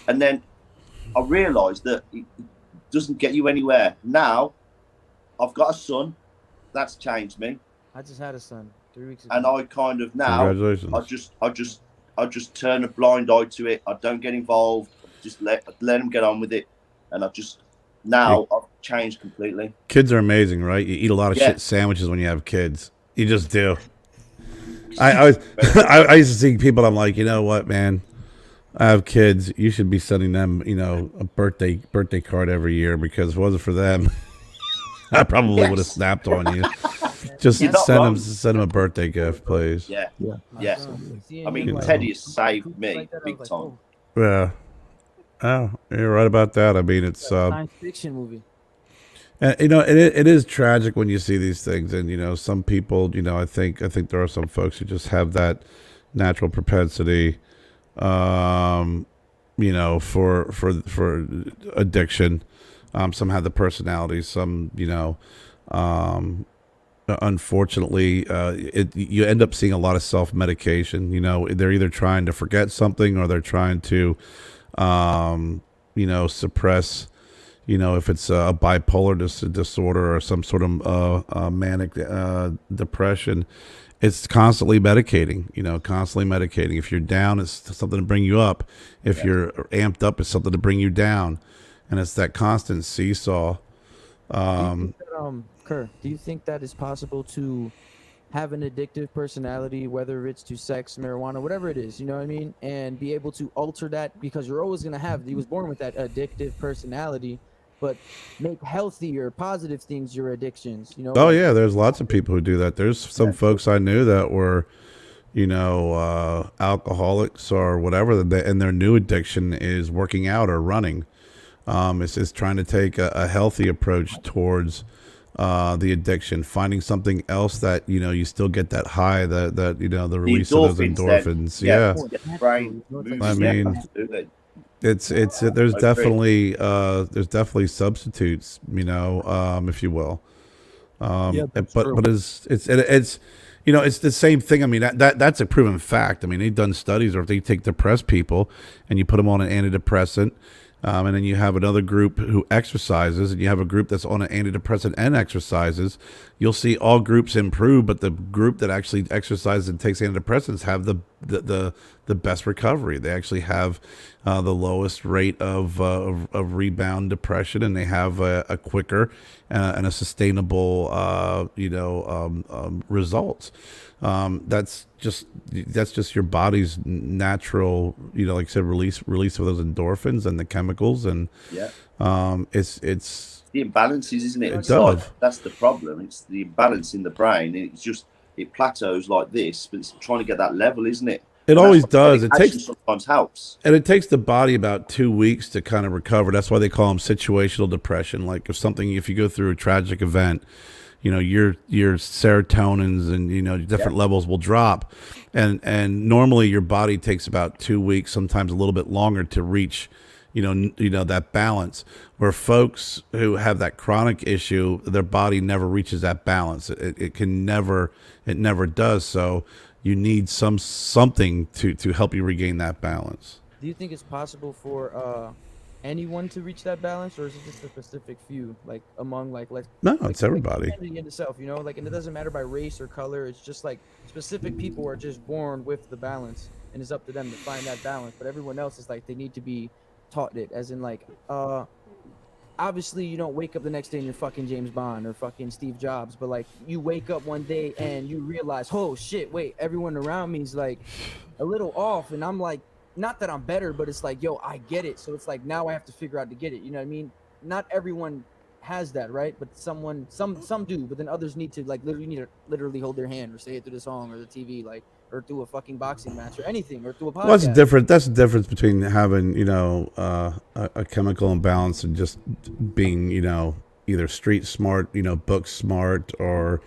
A: and then I realised that it doesn't get you anywhere. Now I've got a son. That's changed me.
E: I just had a son 3 weeks ago.
A: And I kind of now, I just turn a blind eye to it. I don't get involved. Just let them get on with it. And I've changed completely.
D: Kids are amazing, right? You eat a lot of shit sandwiches when you have kids. You just do. I used to see people. I'm like, you know what, man? I have kids. You should be sending them, a birthday card every year, because if it wasn't for them, I probably would have snapped on you. Just send them a birthday gift, please.
A: Yeah. I mean, Teddy has saved me big time.
D: Yeah. Oh, you're right about that. I mean, it's
E: science fiction movie.
D: And it is tragic when you see these things, and some people, I think there are some folks who just have that natural propensity, for addiction. Some have the personality, some, unfortunately, you end up seeing a lot of self-medication. They're either trying to forget something, or they're trying to, suppress, if it's a bipolar disorder or some sort of manic depression. It's constantly medicating. If you're down, it's something to bring you up. If you're amped up, it's something to bring you down. And it's that constant seesaw.
E: Kerr, do you think that it's possible to have an addictive personality, whether it's to sex, marijuana, whatever it is, you know what I mean, and be able to alter that? Because you're always going to he was born with that addictive personality, but make healthier, positive things your addictions,
D: Oh, yeah, there's lots of people who do that. There's some folks I knew that were, alcoholics or whatever, and their new addiction is working out or running. It's trying to take a healthy approach towards the addiction, finding something else that you still get that high, that the release of those endorphins. I mean, it's there's definitely substitutes, if you will. But it's it's the same thing. I mean, that's a proven fact. I mean, they've done studies, or if they take depressed people and you put them on an antidepressant, and then you have another group who exercises, and you have a group that's on an antidepressant and exercises, you'll see all groups improve, but the group that actually exercises and takes antidepressants have the best recovery. They actually have the lowest rate of rebound depression, and they have a quicker and a sustainable results. That's just your body's natural, like I said, release of those endorphins and the chemicals, and it's
A: the imbalances, isn't it? That's the problem. It's the imbalance in the brain. It plateaus like this, but it's trying to get that level, isn't it?
D: It always does. It
A: sometimes helps,
D: and it takes the body about 2 weeks to kind of recover. That's why they call them situational depression. Like if you go through a tragic event, your serotonins and different levels will drop, and normally your body takes about 2 weeks, sometimes a little bit longer, to reach that balance. Where folks who have that chronic issue, their body never reaches that balance. It never does. So you need something to help you regain that balance.
E: Do you think it's possible for anyone to reach that balance, or is it just a specific few, like among
D: it's everybody.
E: In itself, and it doesn't matter by race or color. It's just like specific people are just born with the balance, and it's up to them to find that balance. But everyone else is like they need to be taught it, as in like obviously you don't wake up the next day and you're fucking James Bond or fucking Steve Jobs, but like you wake up one day and you realize, oh shit, wait, everyone around me is like a little off, and I'm like, not that I'm better, but it's like, yo, I get it. So it's like now I have to figure out to get it. You know what I mean? Not everyone has that, right? But some do, but then others need to like literally hold their hand or say it through the song or the TV, like, or through a fucking boxing match or anything, or through a podcast.
D: Well, that's different. That's the difference between having, a chemical imbalance and just being, either street smart, book smart, or,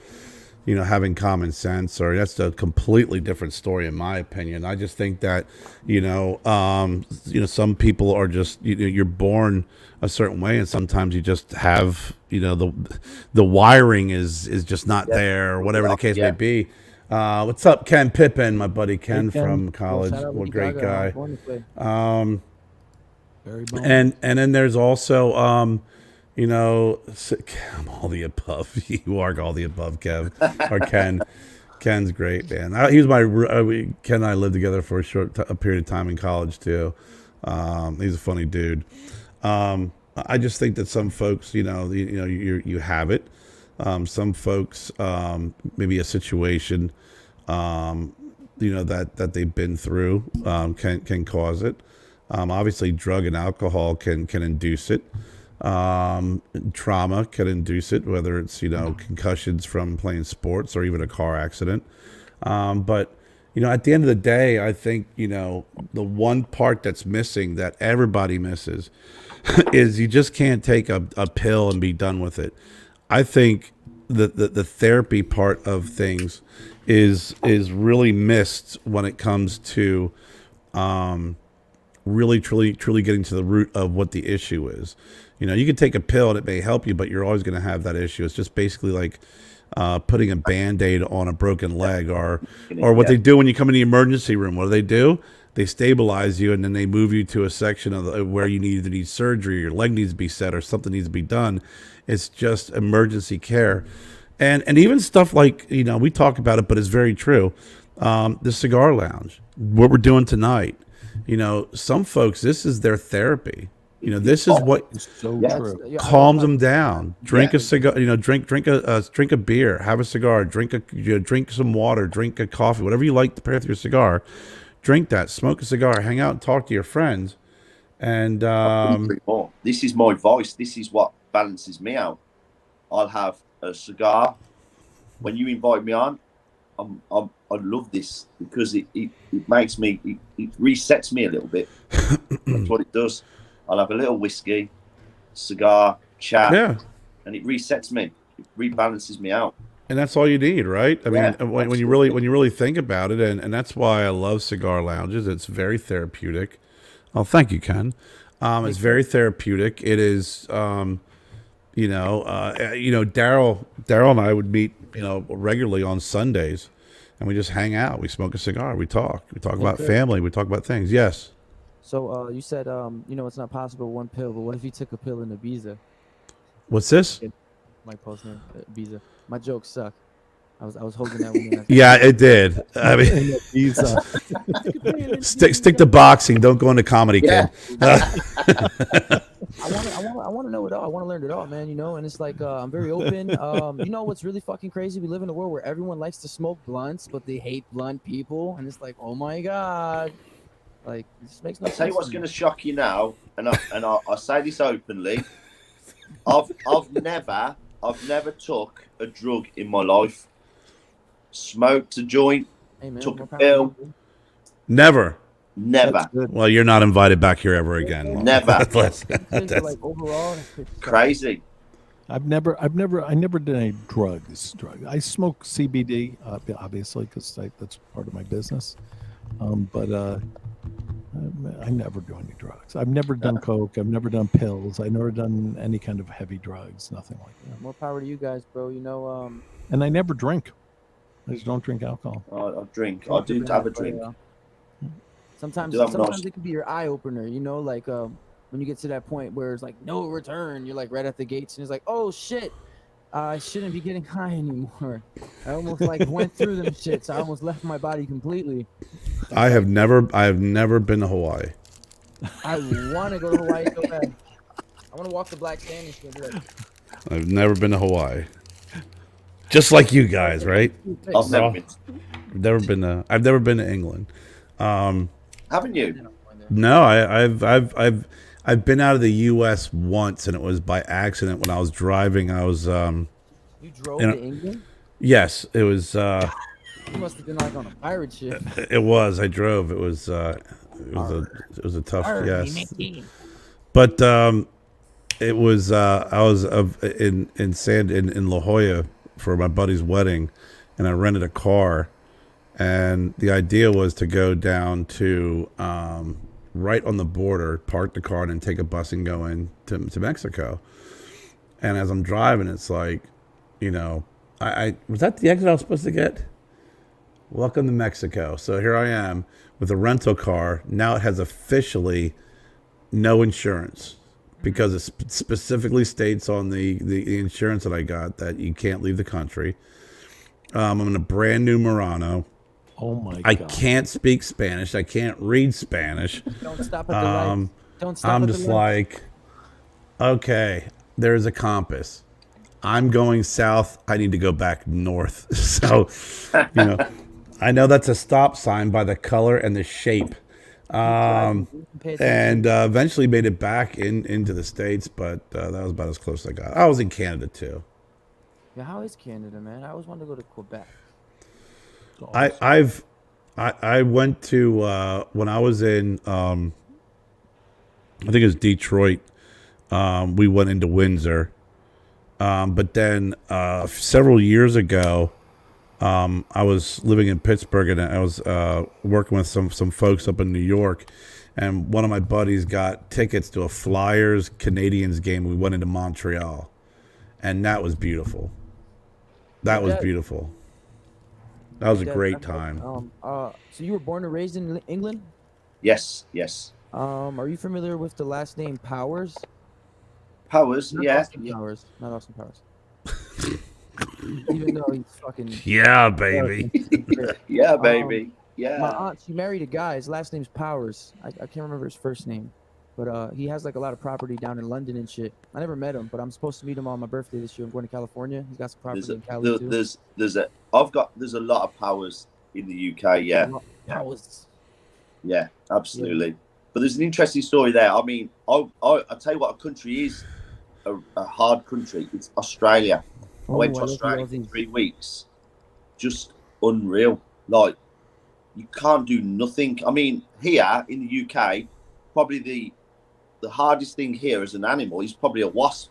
D: having common sense, or that's a completely different story in my opinion. I just think that, some people are just, you're born a certain way, and sometimes you just have, the wiring is just not there, or whatever the case may be. What's up, Ken Pippin, my buddy Ken, from college? What a great guy. And then there's also I'm all the above. You are all the above, Kev or Ken. Ken's great, man. He was Ken and I lived together for a period of time in college too. He's a funny dude. I just think that some folks, you have it. Some folks, maybe a situation, that they've been through, can cause it. Obviously, drug and alcohol can induce it. Trauma can induce it, whether it's concussions from playing sports or even a car accident. But at the end of the day, I think the one part that's missing that everybody misses is you just can't take a pill and be done with it. I think the therapy part of things is really missed when it comes to really truly getting to the root of what the issue is. You can take a pill and it may help you, but you're always going to have that issue. It's just basically like putting a Band-Aid on a broken leg, or what they do when you come in the emergency room. What do? They stabilize you, and then they move you to a section of where you either need surgery, your leg needs to be set, or something needs to be done. It's just emergency care. And even stuff like, we talk about it, but it's very true. The Cigar Lounge, what we're doing tonight, some folks, this is their therapy. This is what calms them down. Drink a cigar, drink a beer, have a cigar, drink some water, drink a coffee, whatever you like to pair with your cigar. Drink that, smoke a cigar, hang out and talk to your friends. And
A: this is my voice. This is what balances me out. I'll have a cigar. When you invite me on, I love this because it makes me, it resets me a little bit. That's what it does. I'll have a little whiskey, cigar, chat, and it resets me. It rebalances me out.
D: And that's all you need, right? I mean, when you really think about it, and that's why I love cigar lounges. It's very therapeutic. Oh, thank you, Ken. It's very therapeutic. It is, Daryl and I would meet, regularly on Sundays, and we just hang out. We smoke a cigar. We talk about family. We talk about things. Yes.
E: So you said, it's not possible one pill, but what if you took a pill in Ibiza?
D: What's this?
E: Mike Postner, Ibiza. My jokes suck. I was holding that one.
D: Yeah, it did. I mean, stick to boxing. Don't go into comedy, kid.
E: I want to know it all. I want to learn it all, man. And it's like I'm very open. What's really fucking crazy? We live in a world where everyone likes to smoke blunts, but they hate blunt people, and it's like, oh my god, like this makes no sense.
A: I'll tell you what's going to shock you now, and I'll say this openly. I've never took a drug in my life. Smoked a joint, took a pill.
D: Never.
B: Well,
D: you're not invited back here ever again.
A: Never.
D: That's
E: overall,
A: crazy.
B: I never did any drugs. I smoke CBD, obviously, because that's part of my business. But I never do any drugs. I've never done coke. I've never done pills. I've never done any kind of heavy drugs. Nothing like that.
E: More power to you guys, bro.
B: And I never drink. I just don't drink alcohol.
A: I drink. I do have a drink.
E: Sometimes it can be your eye opener. When you get to that point where it's like no return, you're like right at the gates, and it's like, oh shit, I shouldn't be getting high anymore. I almost went through them shits. I almost left my body completely.
D: I have never been to Hawaii.
E: I want to go to Hawaii so bad. I want to walk the black sand and shit. Like,
D: I've never been to Hawaii. Just like you guys, right?
A: I've never
D: Raw.
A: been.
D: I've never been to England.
A: Haven't you?
D: No, I've been out of the U.S. once, and it was by accident when I was driving. I was
E: you drove
D: You know-
E: to England?
D: yes, it was
E: You must have been like on a pirate ship.
D: it was. I drove. It was a tough yes, but it was I was in La Jolla for my buddy's wedding, and I rented a car, and the idea was to go down to right on the border, park the car, and then take a bus and go to Mexico. And as I'm driving, it's like, I was that the exit I was supposed to get? Welcome to Mexico. So here I am with a rental car. Now it has officially no insurance because it specifically states on the insurance that I got that you can't leave the country. I'm in a brand new Murano.
B: Oh my
D: I
B: god!
D: can't speak Spanish. I can't read Spanish.
E: Don't stop at the lights. Don't stop
D: I'm
E: at
D: just
E: the lights.
D: like, okay, there's a compass. I'm going south. I need to go back north. So, I know that's a stop sign by the color and the shape.
E: Pay attention.
D: And eventually made it back into the States, but that was about as close as I got. I was in Canada too.
E: Yeah, how is Canada, man? I always wanted to go to Quebec.
D: I went to when I was in I think it was Detroit. We went into Windsor, but then several years ago, I was living in Pittsburgh and I was working with some folks up in New York, and one of my buddies got tickets to a Flyers Canadians game. We went into Montreal, and that was beautiful. That was beautiful. That was a great time.
E: So you were born and raised in England?
A: Yes, yes.
E: Are you familiar with the last name Powers?
A: Powers,
E: Not
A: yeah.
E: Austin Powers. Not Austin Powers. Even though he's fucking.
D: Yeah, baby.
A: Yeah, baby.
E: My
A: Yeah.
E: aunt, she married a guy. His last name's Powers. I can't remember his first name, but he has like a lot of property down in London and shit. I never met him, but I'm supposed to meet him on my birthday this year. I'm going to California. He's got some property in Cali too.
A: There's a lot of Powers in the UK, yeah.
E: Powers.
A: Yeah, absolutely. But there's an interesting story there. I mean, I'll tell you what a country is, a hard country. It's Australia. I went to Australia for 3 weeks. Just unreal. Like, you can't do nothing. I mean, here in the UK, probably the hardest thing here as an animal is probably a wasp.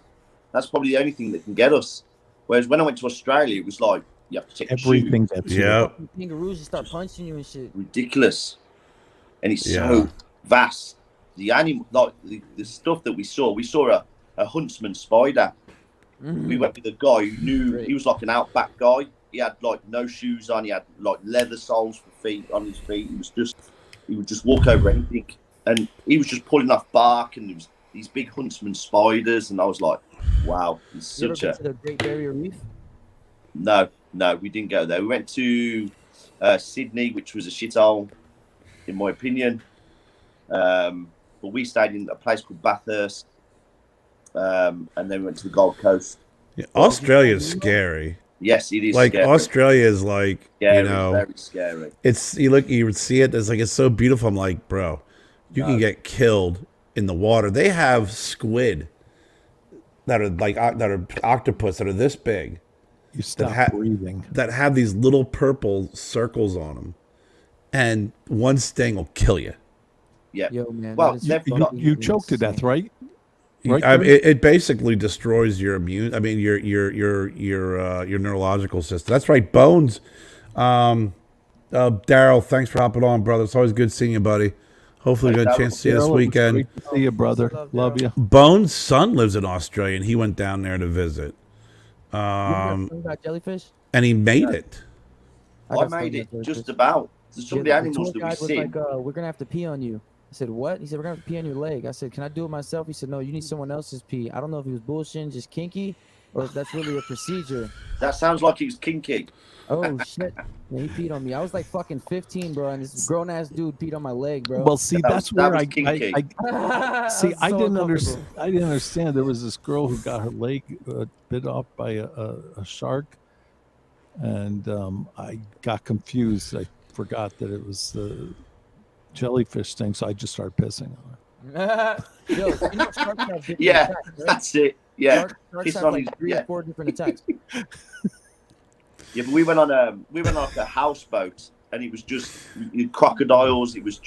A: That's probably the only thing that can get us. Whereas when I went to Australia, it was like, you have to take
B: Everything gets you.
D: Yeah.
E: Kangaroos just start punching you and shit.
A: ridiculous. And it's so vast. The animal, like the stuff that we saw a huntsman spider. We went with a guy who knew he was like an outback guy. He had like no shoes on. He had like leather soles for feet on his feet. He would just walk over anything, and he was just pulling off bark. And there was these big huntsman spiders, and I was like, "Wow, he's
E: You ever
A: such
E: been
A: a."
E: to the Great Barrier Reef?
A: No, we didn't go there. We went to Sydney, which was a shithole, in my opinion. But we stayed in a place called Bathurst. And then we went to the Gold Coast.
D: Yeah, Australia is scary.
A: Yes, it is
D: Like
A: scary.
D: Australia is like,
A: It's very scary.
D: you would see it. It's like it's so beautiful. I'm like, bro, you can get killed in the water. They have squid that are octopus that are this big.
B: You stop breathing.
D: That have these little purple circles on them, and one sting will kill you.
A: Yeah.
E: Yo, man.
A: Well,
E: that is
A: they've
E: fucking
A: got-
B: You choke to death,
E: insane.
B: right? Right,
D: I
B: Chris?
D: mean, it basically destroys your your neurological system. That's right, Bones. Daryl, thanks for hopping on, brother. It's always good seeing you, buddy. Hopefully, we get a chance to see you this
B: Daryl, it was
D: weekend.
B: Great to see you, brother.
E: Love
B: Love
E: Daryl.
B: you.
D: Bones' son lives in Australia, and he went down there to visit.
E: You got jellyfish?
D: And he made it.
A: I
E: got
A: made it
E: jellyfish.
A: just about. Some of the
E: Yeah,
A: animals
E: tour
A: that we
E: guide was
A: see.
E: like, we're gonna have to pee on you. I said, what? He said, we're gonna have to pee on your leg. I said, can I do it myself? He said, no, you need someone else's pee. I don't know if he was bullshitting, just kinky, or if that's really a procedure.
A: That sounds like it's kinky.
E: Oh shit! Yeah, he peed on me. I was like fucking 15, bro, and this grown ass dude peed on my leg, bro.
B: Well, see, that's
A: that
B: where
A: was
B: I
A: kinky.
B: see.
E: was
B: I
E: so
B: didn't
E: uncomfortable.
B: understand. I didn't understand. There was this girl who got her leg bit off by a shark, and I got confused. I forgot that it was the jellyfish thing, so I just started pissing on her.
E: Yo, you know sharks have different
A: Yeah,
E: attacks, right?
A: that's it. Yeah,
E: Sharks
A: Piss
E: have
A: on
E: like
A: his-
E: 3
A: yeah.
E: or 4 different attacks.
A: yeah. But we went on like a houseboat, and it was just crocodiles. It was.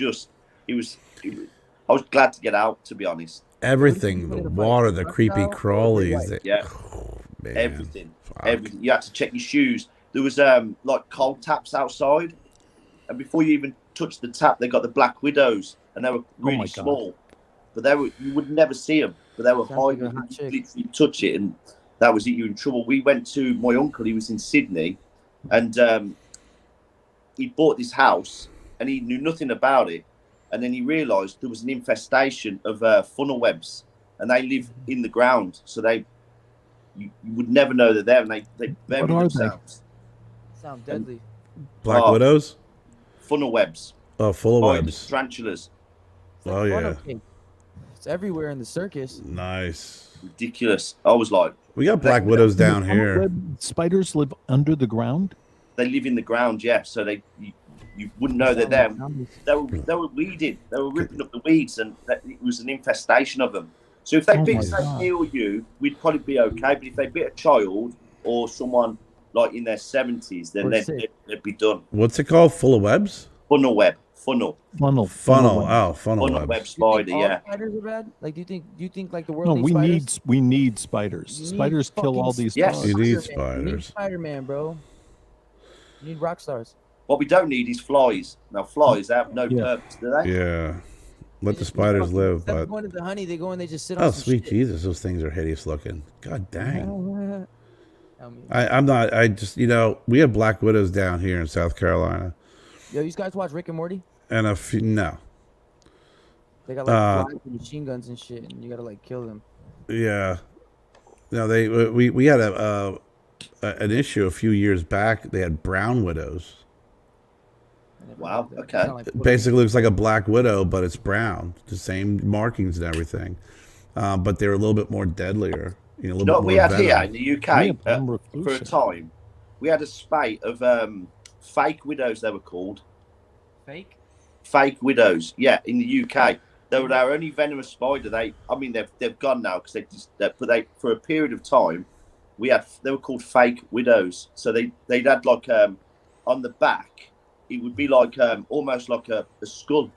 A: I was glad to get out, to be honest.
D: Everything, the water, the creepy crawlies.
A: Yeah.
D: Oh, man.
A: Everything,
D: Fuck.
A: everything. You had to check your shoes. There was like cold taps outside, and before you even touched the tap, they got the black widows, and they were
B: my
A: really
B: God.
A: small. But you would never see them. But they were
E: Sounds like
A: hiding.
E: a hot
A: You
E: chick.
A: literally touch it, and that was it. You were in trouble. We went to my uncle. He was in Sydney, and he bought this house, and he knew nothing about it. And then he realised there was an infestation of funnel webs, and they live in the ground, so you would never know they're there, and they bury
B: What are they?
A: themselves.
E: Sound deadly.
D: Black
A: Oh.
D: widows?
A: Funnel webs,
D: Oh, full of
A: spiders,
D: webs.
A: tarantulas,
E: It's like
D: Oh, yeah.
E: funnel cake. It's everywhere in the circus.
D: Nice.
A: ridiculous. I was like,
D: We got black widows down here.
B: Spiders live under the ground.
A: they live in the ground, yeah. So you wouldn't know they're there. They were weeding. They were ripping up the weeds, and it was an infestation of them. So if they
B: Oh
A: bit
B: my
A: say
B: God.
A: me or you, we'd probably be okay. But if they bit a child or someone like in their 70s, then
E: Or sick.
A: they'd be done.
D: What's it called? Full of webs?
A: Funnel web, funnel
D: Funnel.
B: web.
D: Oh, funnel
A: web
D: webs.
A: spider,
E: all
A: yeah.
E: spiders are bad? Like, do you think like the world
B: No,
E: needs
B: we
E: spiders?
B: need spiders.
E: You need
B: Spiders kill all
E: fucking
B: these
A: Yes.
B: bugs.
D: You need
E: Spider-Man. You need
D: spiders.
E: Spider-Man, bro. You need rock stars.
A: What we don't need is flies. Now flies have no
B: Yeah.
A: purpose, do they?
D: Yeah. Let the
E: Just
D: spiders
E: fucking-
D: live,
E: instead of
D: but
E: going to the honey, they go and they just sit on
D: oh,
E: some
D: sweet
E: shit.
D: Jesus, those things are hideous looking. God dang.
E: I mean,
D: I'm not. I just, we have black widows down here in South Carolina,
E: yo, you guys watch Rick and Morty?
D: and a few, no,
E: They got like flies and machine guns and shit, and you gotta like kill them.
D: yeah, no. We had an issue a few years back. They had brown widows.
E: I never
A: Wow,
E: heard that.
A: okay.
E: Kinda like what-
D: Basically, looks like a black widow, but it's brown. The same markings and everything, but they were a little bit more deadlier. A little
A: You know
D: bit
A: what
D: more
A: we had
D: venom.
A: here in the UK
B: Yeah, Palmer
A: for a
B: Reclusion.
A: time? We had a spate of fake widows, they were called.
E: fake.
A: Fake widows, yeah, in the UK. They were our only venomous spider. They've gone now because for a period of time, they were called fake widows. So they'd had like on the back, it would be like almost like a skull.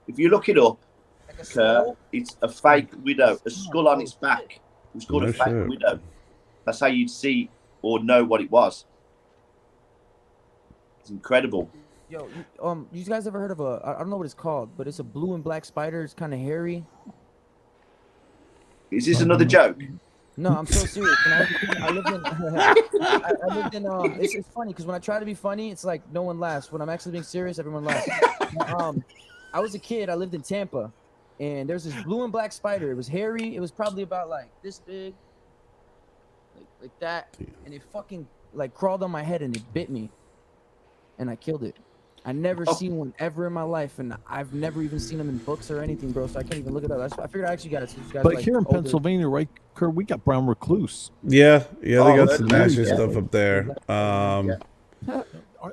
A: If you look it up,
E: Like a skull?
A: it's a fake widow, a skull on its back. It was called
D: No
A: a fake
D: shit.
A: widow. That's how you'd see or know what it was. It's incredible.
E: Yo, you guys ever heard of I don't know what it's called, but it's a blue and black spider. It's kind of hairy.
A: Is this another joke?
E: No, I'm so serious. When I was a kid, I lived in. I lived in. It's funny because when I try to be funny, it's like no one laughs. When I'm actually being serious, everyone laughs. I was a kid. I lived in Tampa, and there's this blue and black spider. It was hairy. It was probably about like this big, like that, and it fucking like crawled on my head and it bit me, and I killed it. I never seen one ever in my life, and I've never even seen them in books or anything, bro. So I can't even look it up. I figured I actually got it. So you guys
B: But
E: like
B: here in
E: older.
B: Pennsylvania, right, Kurt, we got brown recluse.
D: Yeah, they
A: Oh,
D: got
A: that's
D: some
A: really
D: nasty
A: good.
D: stuff up there.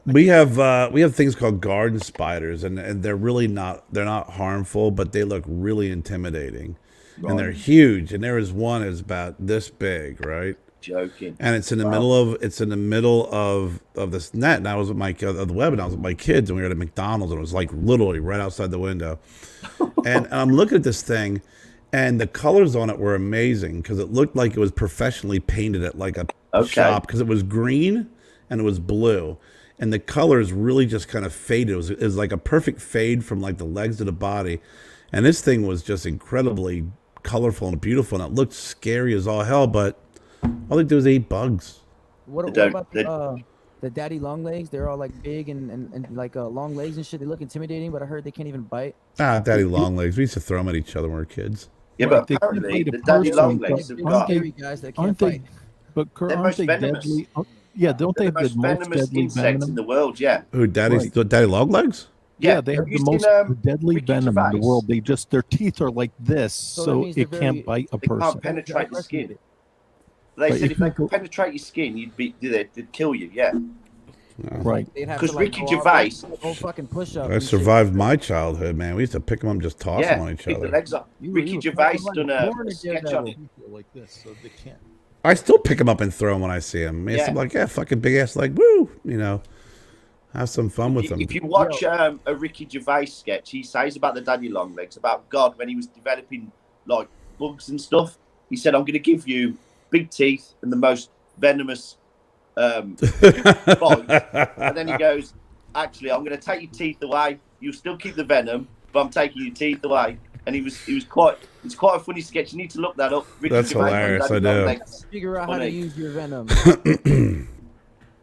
D: We have things called garden spiders, and they're really not harmful, but they look really intimidating, and they're huge. And there is one is about this big, right?
A: Joking.
D: And it's in the middle of this net. And I was with of the web, and I was with my kids, and we were at a McDonald's, and it was like literally right outside the window. And I'm looking at this thing, and the colors on it were amazing because it looked like it was professionally painted at like a shop because it was green and it was blue. And the colors really just kind of faded. It was like a perfect fade from like the legs to the body. And this thing was just incredibly colorful and beautiful. And it looked scary as all hell, but all they do is eat bugs.
E: What about the daddy long legs? They're all like big and like long legs and shit. They look intimidating, but I heard they can't even bite.
D: Daddy long legs. We used to throw them at each other when we were kids.
A: Yeah,
B: Right,
A: but
B: they can't
A: apparently
B: bite a
A: the daddy
B: person,
A: long
B: but
A: legs have
E: Big
A: got.
E: scary guys that can't
B: Aren't they?
E: fight.
B: But
A: They're
B: aren't
A: most
B: they
A: venomous.
B: deadly? Yeah, don't they
A: They're
B: have
A: the
B: the
A: most
B: most
A: venomous
B: deadly
A: insect in
B: venom?
A: the world. Yeah.
D: Who,
B: Right.
D: Daddy Longlegs?
B: Yeah, they have
A: Have
B: the
A: you
B: most
A: seen,
B: deadly
A: Ricky
B: venom in the
A: Gervais?
B: world. They just their teeth are like this,
E: So that
B: so
E: means they're
B: it can't
E: very-
B: bite a
A: They can't
B: person.
A: penetrate the skin.
E: aggressive.
A: They
B: Right,
A: said
B: it
A: if they
B: can't
A: could
B: go-
A: penetrate your skin, they'd kill you. Yeah.
B: Right.
E: They'd have
A: 'Cause
E: to, like,
A: Ricky
E: go out
A: Gervais-
E: there, like, whole fucking push up.
D: I survived my childhood, man. We used to pick them up and just toss them on each
A: Pick the
D: other.
A: legs up.
E: You
A: Ricky
E: were
A: Gervais
E: fucking
A: done
E: born
A: a
E: a
A: sketch on
E: daredevil.
A: it.
B: Teeth are like this, so they can't.
D: I still pick them up and throw them when I see them. I mean,
A: Yeah.
D: I'm like, yeah, fucking big ass, like, woo, you know, have some fun with them.
A: If you watch a Ricky Gervais sketch, he says about the daddy long legs, about God when he was developing like bugs and stuff. He said, "I'm going to give you big teeth and the most venomous bite." And then he goes, "Actually, I'm going to take your teeth away. You still keep the venom, but I'm taking your teeth away." And it's quite a funny sketch. You need to look that up. Ricky
D: That's
A: Gervais on
D: hilarious,
A: Daddy
D: I do.
A: Longlegs.
E: Figure out how to
A: Funny.
E: use your venom.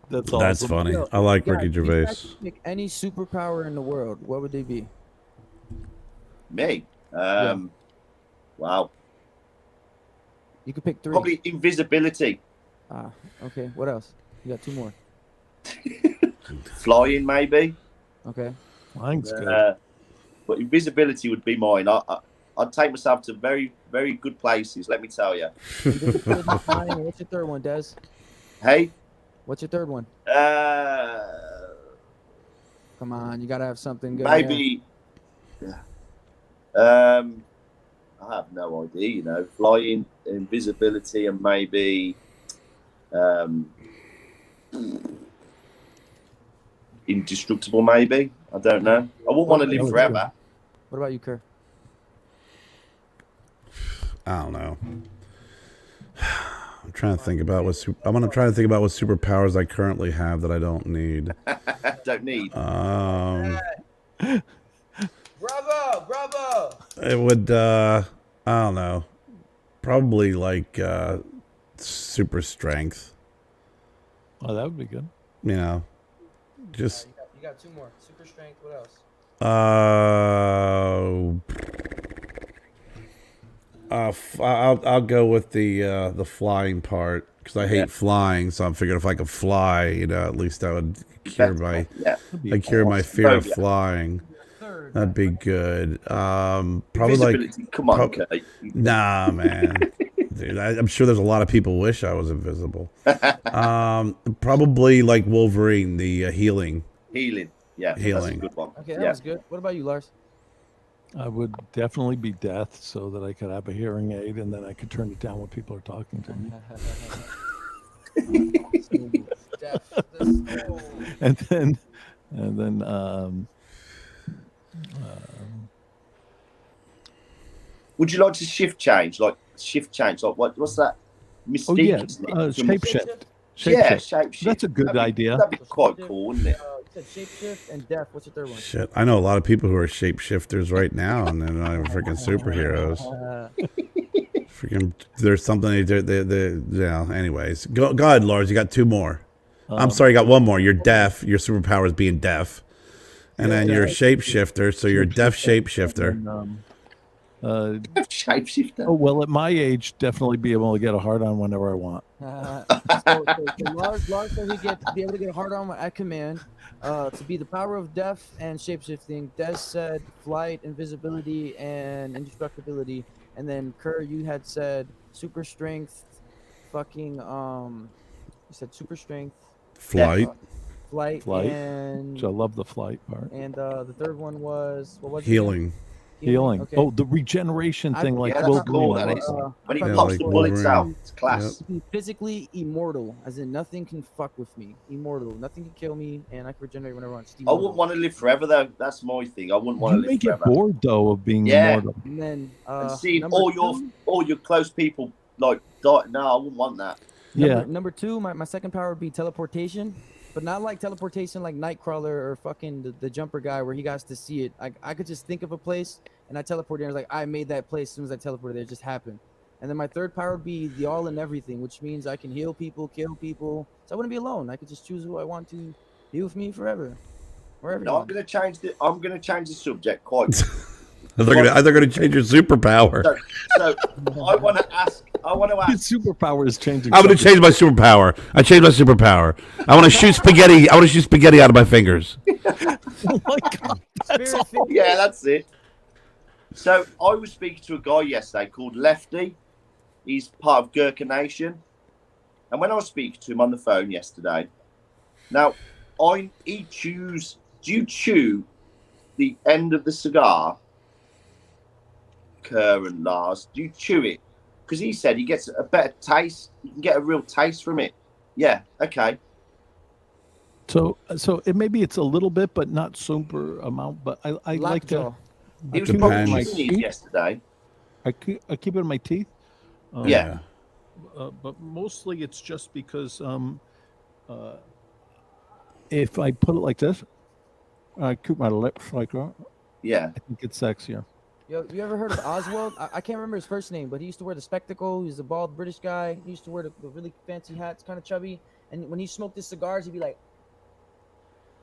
B: That's awesome.
D: That's funny.
E: Yo,
D: I like
E: guys,
D: Ricky
E: if you
D: Gervais.
E: guys could pick any superpower in the world, what would they be?
A: Me?
E: Yeah.
A: Wow.
E: You could pick 3.
A: Probably invisibility.
E: Ah, okay. What else? You got 2 more.
A: Flying, maybe.
E: Okay.
B: Flying's good.
A: But invisibility would be mine. I'd take myself to very, very good places, let me tell you.
E: Invisibility, flying. What's your third one, Des?
A: Hey?
E: What's your third one? Come on, you gotta have something good.
A: Maybe. I have no idea, you know. Flying, invisibility, and maybe indestructible, maybe. I don't know. I wouldn't want to live forever.
E: What about you, Kerr?
D: I don't know. I'm trying to think about what superpowers I currently have that I don't need.
A: Don't need.
E: Bravo!
D: It would. I don't know. Probably like super strength.
B: Oh, that would be good.
D: You know, just.
E: You got 2 more. Super strength. What else?
D: I'll go with the flying part because I hate flying. So I'm figuring if I could fly, you know, at least I would cure my my fear of flying. That'd be good. Probably like
A: come on, Kate.
D: Nah, man. Dude, I'm sure there's a lot of people wish I was invisible. Probably like Wolverine, the healing.
A: Healing. Yeah,
D: Healing.
A: That's a good one.
E: Okay, that was good. What about you, Lars?
B: I would definitely be deaf so that I could have a hearing aid and then I could turn it down when people are talking to me. and then
A: would you like to shift change? Like what's that? Mystique.
B: oh yeah,
A: isn't it?
B: shapeshift.
A: Yeah,
B: Shapeshift.
A: shapeshift.
B: That's a good idea.
A: That'd be quite cool, wouldn't it?
E: You said shapeshift and deaf. What's your third one?
D: Shit, I know a lot of people who are shapeshifters right now, and they're not freaking superheroes. Freaking, there's something they do. Yeah. Anyways, go ahead, Lars. You got 2 more. I'm sorry, you got 1 more. You're deaf. Your superpower is being deaf, and then you're a shapeshifter. So you're a deaf shapeshifter.
A: Shapeshifter.
B: Oh well, at my age, definitely be able to get a hard on whenever I want.
E: So Lars said he'd be able to get a hard on at command. To be the power of death and shapeshifting. Des said flight, invisibility, and indestructibility. And then Kerr, you had said super strength, fucking you said super strength,
D: Flight.
E: flight, and
B: Which I love the flight part.
E: and the third one was what was it?
D: Healing.
B: Healing.
E: Okay.
B: Oh, the regeneration thing, like
A: yeah, that's
B: Wolverine.
A: cool,
B: I
A: that
B: love
A: is.
B: that.
A: When he
E: Yeah,
A: pops
D: like
A: the bullets
D: Wolverine.
A: out, it's class.
E: To be physically immortal, as in nothing can fuck with me. Immortal, nothing can kill me, and I can regenerate whenever I want. Just
A: I wouldn't
E: immortal.
A: want to live forever, though. That's my thing. I wouldn't want
B: You
A: to
B: may
A: live
B: get
A: forever.
B: bored though of being
A: Yeah.
B: immortal.
E: And then
A: And seeing
E: number
A: all your close people like die. No, I wouldn't want that.
B: Yeah.
E: Number 2, my second power would be teleportation, but not like teleportation like Nightcrawler or fucking the jumper guy where he got to see it. I could just think of a place and I teleport there and it's like I made that place as soon as I teleported there. It just happened. And then my third power would be the all and everything, which means I can heal people, kill people. So I wouldn't be alone. I could just choose who I want to be with me forever. Wherever.
A: No, I'm gonna change the subject quite
D: They're gonna change your superpower.
A: So I want to ask.
B: His superpower is changing.
D: I'm gonna change my superpower. I changed my superpower. I want to shoot spaghetti. I want to shoot spaghetti out of my fingers.
B: Oh my god! That's all.
A: Yeah, that's it. So I was speaking to a guy yesterday called Lefty. He's part of Gurkha Nation. And when I was speaking to him on the phone yesterday, now do you chew the end of the cigar, Kerr and Lars? Do you chew it? Because he said he gets a better taste. You can get a real taste from it. Yeah, okay.
B: So it maybe it's a little bit, but not super amount. But I like to.
E: Lockjaw.
A: He was
B: keep it in my
A: probably
B: teeth.
A: yesterday.
B: I keep it in my teeth.
A: Yeah.
B: But mostly it's just because if I put it like this, I keep my lips like that.
A: Yeah.
B: I think it's sexier.
E: Yo, you ever heard of Oswald? I can't remember his first name, but he used to wear the spectacle. He's a bald British guy. He used to wear the really fancy hats, kind of chubby. And when he smoked his cigars, he'd be like,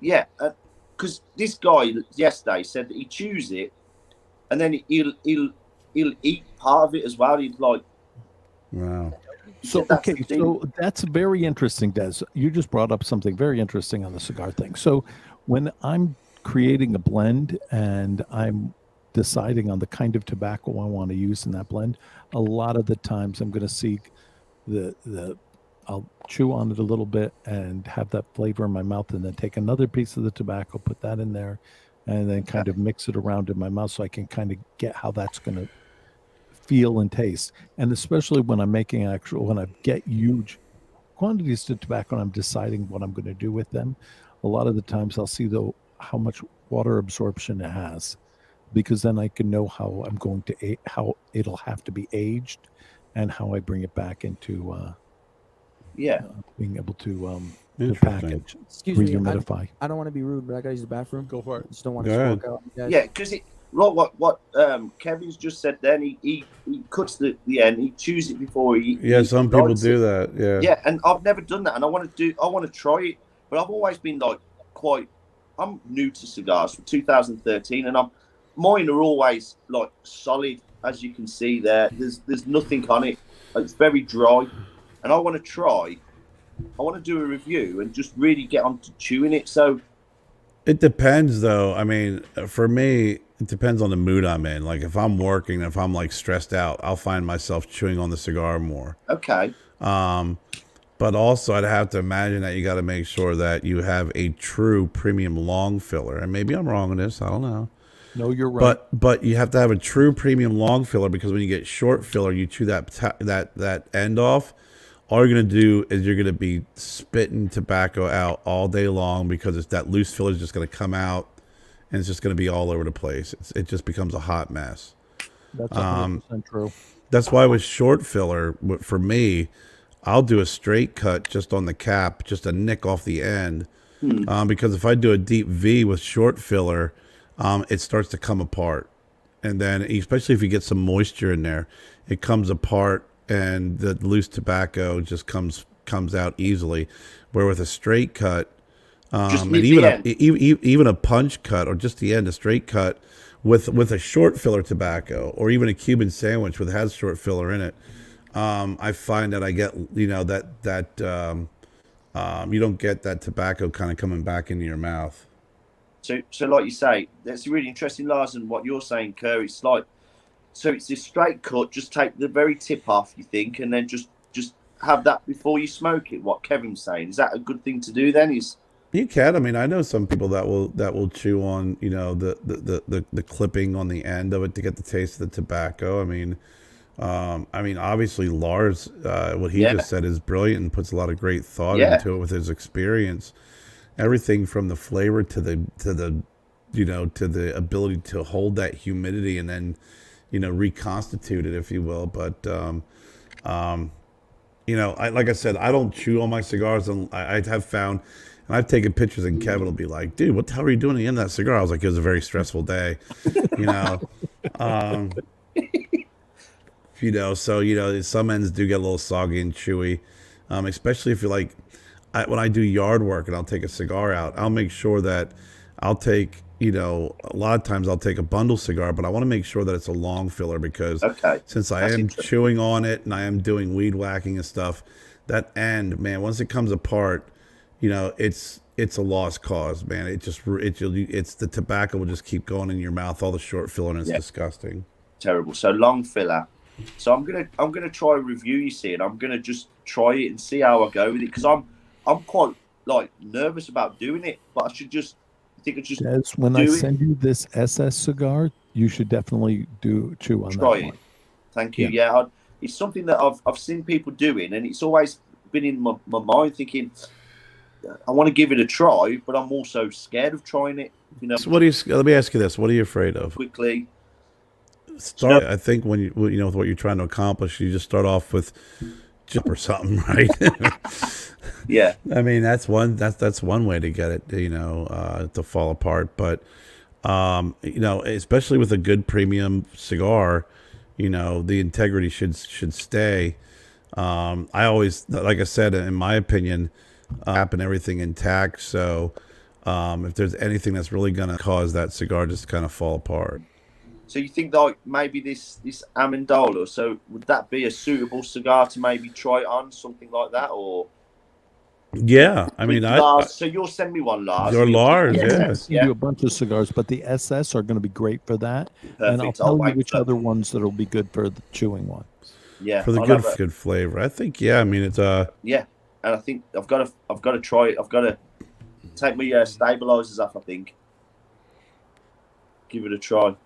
A: Yeah. Because this guy yesterday said that he chews it, and then he'll eat part of it as well. He'd like.
D: Wow.
B: So okay, so that's very interesting, Des. You just brought up something very interesting on the cigar thing. So when I'm creating a blend and I'm deciding on the kind of tobacco I want to use in that blend, a lot of the times I'm going to seek I'll chew on it a little bit and have that flavor in my mouth, and then take another piece of the tobacco, put that in there, and then kind of mix it around in my mouth so I can kind of get how that's going to feel and taste. And especially when I'm making when I get huge quantities of tobacco and I'm deciding what I'm going to do with them, a lot of the times I'll see how much water absorption it has, because then I can know how I'm going to how it'll have to be aged and how I bring it back into being able to package,
E: excuse me,
B: rehumidify.
E: I don't want to be rude, but I gotta use the bathroom.
B: Go for it.
E: I just don't want to
D: Go ahead.
E: smoke out. You guys.
A: Yeah, because what Kevin's just said. Then he cuts the end. He chews it before he.
D: Yeah, some people
A: lights
D: do
A: it.
D: that. Yeah.
A: Yeah, and I've never done that, and I want to try it, but I've always been like I'm new to cigars from 2013, and mine are always like solid, as you can see there. There's nothing on it. It's very dry, and I want to try. I want to do a review and just really get onto chewing it. So
D: It depends, though. I mean, for me, it depends on the mood I'm in. Like, if I'm working, if I'm like stressed out, I'll find myself chewing on the cigar more.
A: okay,
D: But also, I'd have to imagine that you got to make sure that you have a true premium long filler. And maybe I'm wrong on this. I don't know.
B: No, you're right.
D: But you have to have a true premium long filler, because when you get short filler, you chew that end off. All you're gonna do is you're gonna be spitting tobacco out all day long, because it's that loose filler is just gonna come out, and it's just gonna be all over the place. It just becomes a hot mess.
B: That's 100% true.
D: That's why with short filler, for me, I'll do a straight cut just on the cap, just a nick off the end, because if I do a deep V with short filler, it starts to come apart, and then especially if you get some moisture in there, it comes apart. And the loose tobacco just comes out easily, where with a straight cut, and even a punch cut, or just the end, a straight cut with a short filler tobacco, or even a Cuban sandwich that has short filler in it, I find that I get you don't get that tobacco kind of coming back into your mouth.
A: so like you say, that's really interesting, Lars, and what you're saying, Kerr. It's like. So it's this straight cut, just take the very tip off, you think, and then just have that before you smoke it, what Kevin's saying. Is that a good thing to do then?
D: You can. I mean, I know some people that will chew on, the clipping on the end of it to get the taste of the tobacco. I mean, obviously Lars, what he just said is brilliant and puts a lot of great thought into it with his experience. Everything from the flavor to the ability to hold that humidity and then reconstitute it, if you will. But, like I said, I don't chew on my cigars. And I have found, and I've taken pictures, and Kevin will be like, dude, what the hell are you doing at the end of that cigar? I was like, it was a very stressful day, so, some ends do get a little soggy and chewy, especially if you're like, when I do yard work and I'll take a cigar out, I'll make sure that I'll take you know, a lot of times I'll take a bundle cigar, but I want to make sure that it's a long filler because since I am chewing on it and I am doing weed whacking and stuff, that end, man, once it comes apart, you know, it's a lost cause, man. It's the tobacco will just keep going in your mouth, all the short filler, and it's disgusting.
A: Terrible. So long filler. So I'm gonna try a review, you see, and I'm gonna just try it and see how I go with it because I'm quite like nervous about doing it, but I should just. I think it's just
B: Des, when I send you this SS cigar, you should definitely chew on that one.
A: Thank you. Yeah, it's something that I've seen people doing, and it's always been in my mind thinking I want to give it a try, but I'm also scared of trying it. You know.
D: So let me ask you this: what are you afraid of?
A: Quickly.
D: I think when you know with what you're trying to accomplish, you just start off with jump or something, right?
A: Yeah,
D: I mean that's one way to get it, you know, to fall apart. But you know, especially with a good premium cigar, you know, the integrity should stay. I always, like I said, in my opinion, happen everything intact. So if there's anything that's really going to cause that cigar just kind of fall apart.
A: So you think like maybe this Amendola, so would that be a suitable cigar to maybe try it on, something like that, or?
D: Yeah, I mean,
A: Lars, so you'll send me one, Lars.
D: Your Lars,
B: I'll send you a bunch of cigars, but the SS are going to be great for that.
A: Perfect.
B: And I'll tell you which other ones that'll be good for the chewing ones.
A: Yeah,
D: for the good flavor. I think. Yeah, I mean it's
A: yeah, and I think I've got to try it. I've got to take my stabilizers off. I think. Give it a try.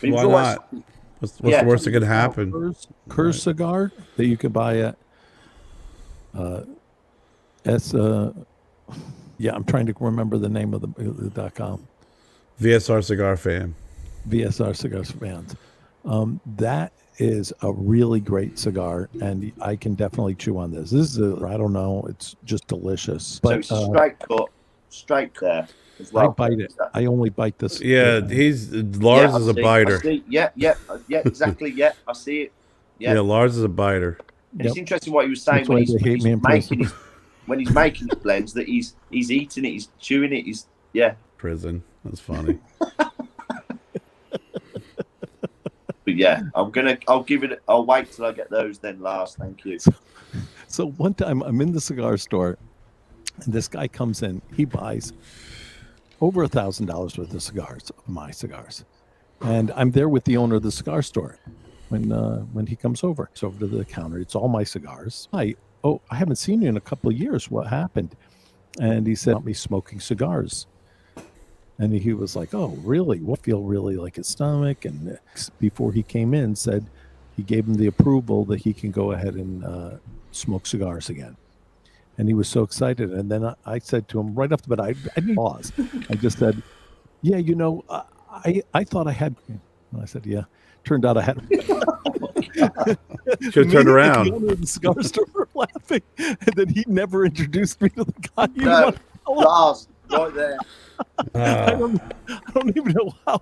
D: Why not? What's the worst that could happen?
B: Curse cigar that you could buy at I'm trying to remember the name of the .com.
D: VSR Cigar Fan.
B: VSR Cigar Fans. That is a really great cigar, and I can definitely chew on this. This is I don't know, it's just delicious. But
A: so it's straight there. As well.
B: I bite it. I only bite this.
D: Yeah, Lars is a biter.
A: Yeah, exactly. Yeah, I see it.
D: Yeah, Lars is a biter.
A: And it's interesting what he was saying when he's making his blends, that he's eating it, he's chewing it,
D: prison. That's funny.
A: But yeah, I'll wait till I get those then, Lars. Thank you.
B: So one time I'm in the cigar store, and this guy comes in. He buys over $1,000 worth of cigars, of my cigars, and I'm there with the owner of the cigar store when he comes over. It's over to the counter. It's all my cigars. I haven't seen you in a couple of years. What happened? And he said, me smoking cigars. And he was like, oh, really? What feel really like his stomach? And before he came in, said he gave him the approval that he can go ahead and smoke cigars again. And he was so excited. And then I said to him right off the bat, I didn't pause. I just said, yeah, you know, I thought I had. And I said, yeah. Turned out I had.
D: Should have turned around.
B: The owner of the cigar store were laughing, and then he never introduced me to the guy.
A: No, Lars, right there.
B: I don't even know how.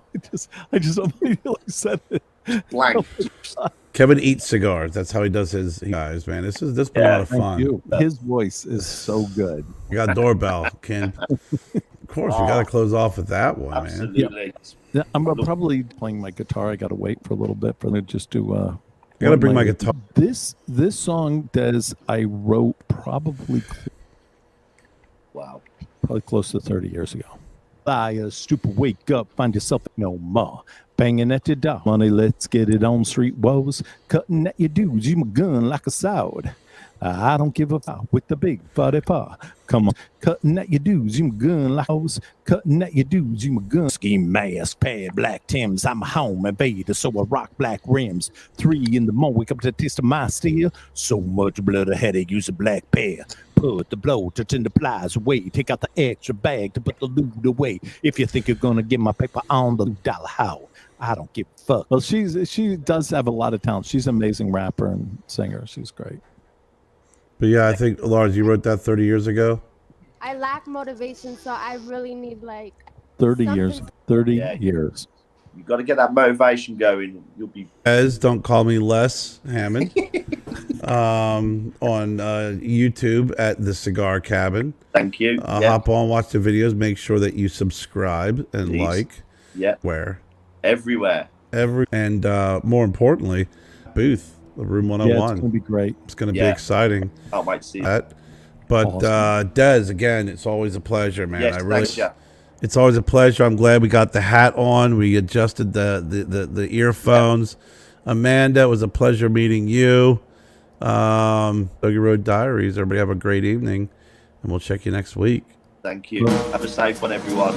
B: I just immediately said it.
A: Blank.
D: Kevin eats cigars. That's how he does his guys, man. This has been a lot of fun.
B: You. His voice is so good.
D: We got a doorbell, Ken. Of course, we got to close off with that one,
A: absolutely.
B: Yeah, I'm probably playing my guitar. I got to wait for a little bit for it just to.
D: I got to bring my guitar.
B: This song, I wrote probably close to 30 years ago. Liar, stupid, wake up, find yourself no more. Banging at your door. Money, let's get it on street woes. Cutting at your dudes, you my gun like a sword. I don't give a fuck with the big 44. Come on, cutting at your dudes, you my gun like hoes. Cutting at your dudes, you my gun. Ski mask, pad, black Tims. I'm a home invader, so I rock black rims. 3 in the morning, wake up to the taste of my steel. So much blood ahead, I use a black pair. Put the blow to turn the plies away. Take out the extra bag to put the loot away. If you think you're gonna get my paper on the dollar how, I don't give a fuck. Well, she does have a lot of talent. She's an amazing rapper and singer. She's great.
D: But yeah, I think, Lars, you wrote that 30 years ago?
C: I lack motivation, so I really need
B: 30 years. 30 years.
A: You've got to get that motivation going. You'll be.
D: Don't call me Les Hammond. On YouTube at the Cigar Cabin.
A: Thank you.
D: Hop on, watch the videos. Make sure that you subscribe and
A: Please.
D: like.
A: Yeah.
D: Where?
A: Everywhere.
D: And more importantly, booth, the room 101.
B: Yeah, it's gonna be great.
D: It's gonna be exciting.
A: I might see
D: that. But
B: Awesome.
D: Des, again, it's always a pleasure, man.
A: Yes, thanks, yeah.
D: It's always a pleasure. I'm glad we got the hat on. We adjusted the earphones. Yeah. Amanda, it was a pleasure meeting you. Stogie Road Diaries. Everybody have a great evening, and we'll check you next week.
A: Thank you. Have a safe one, everyone.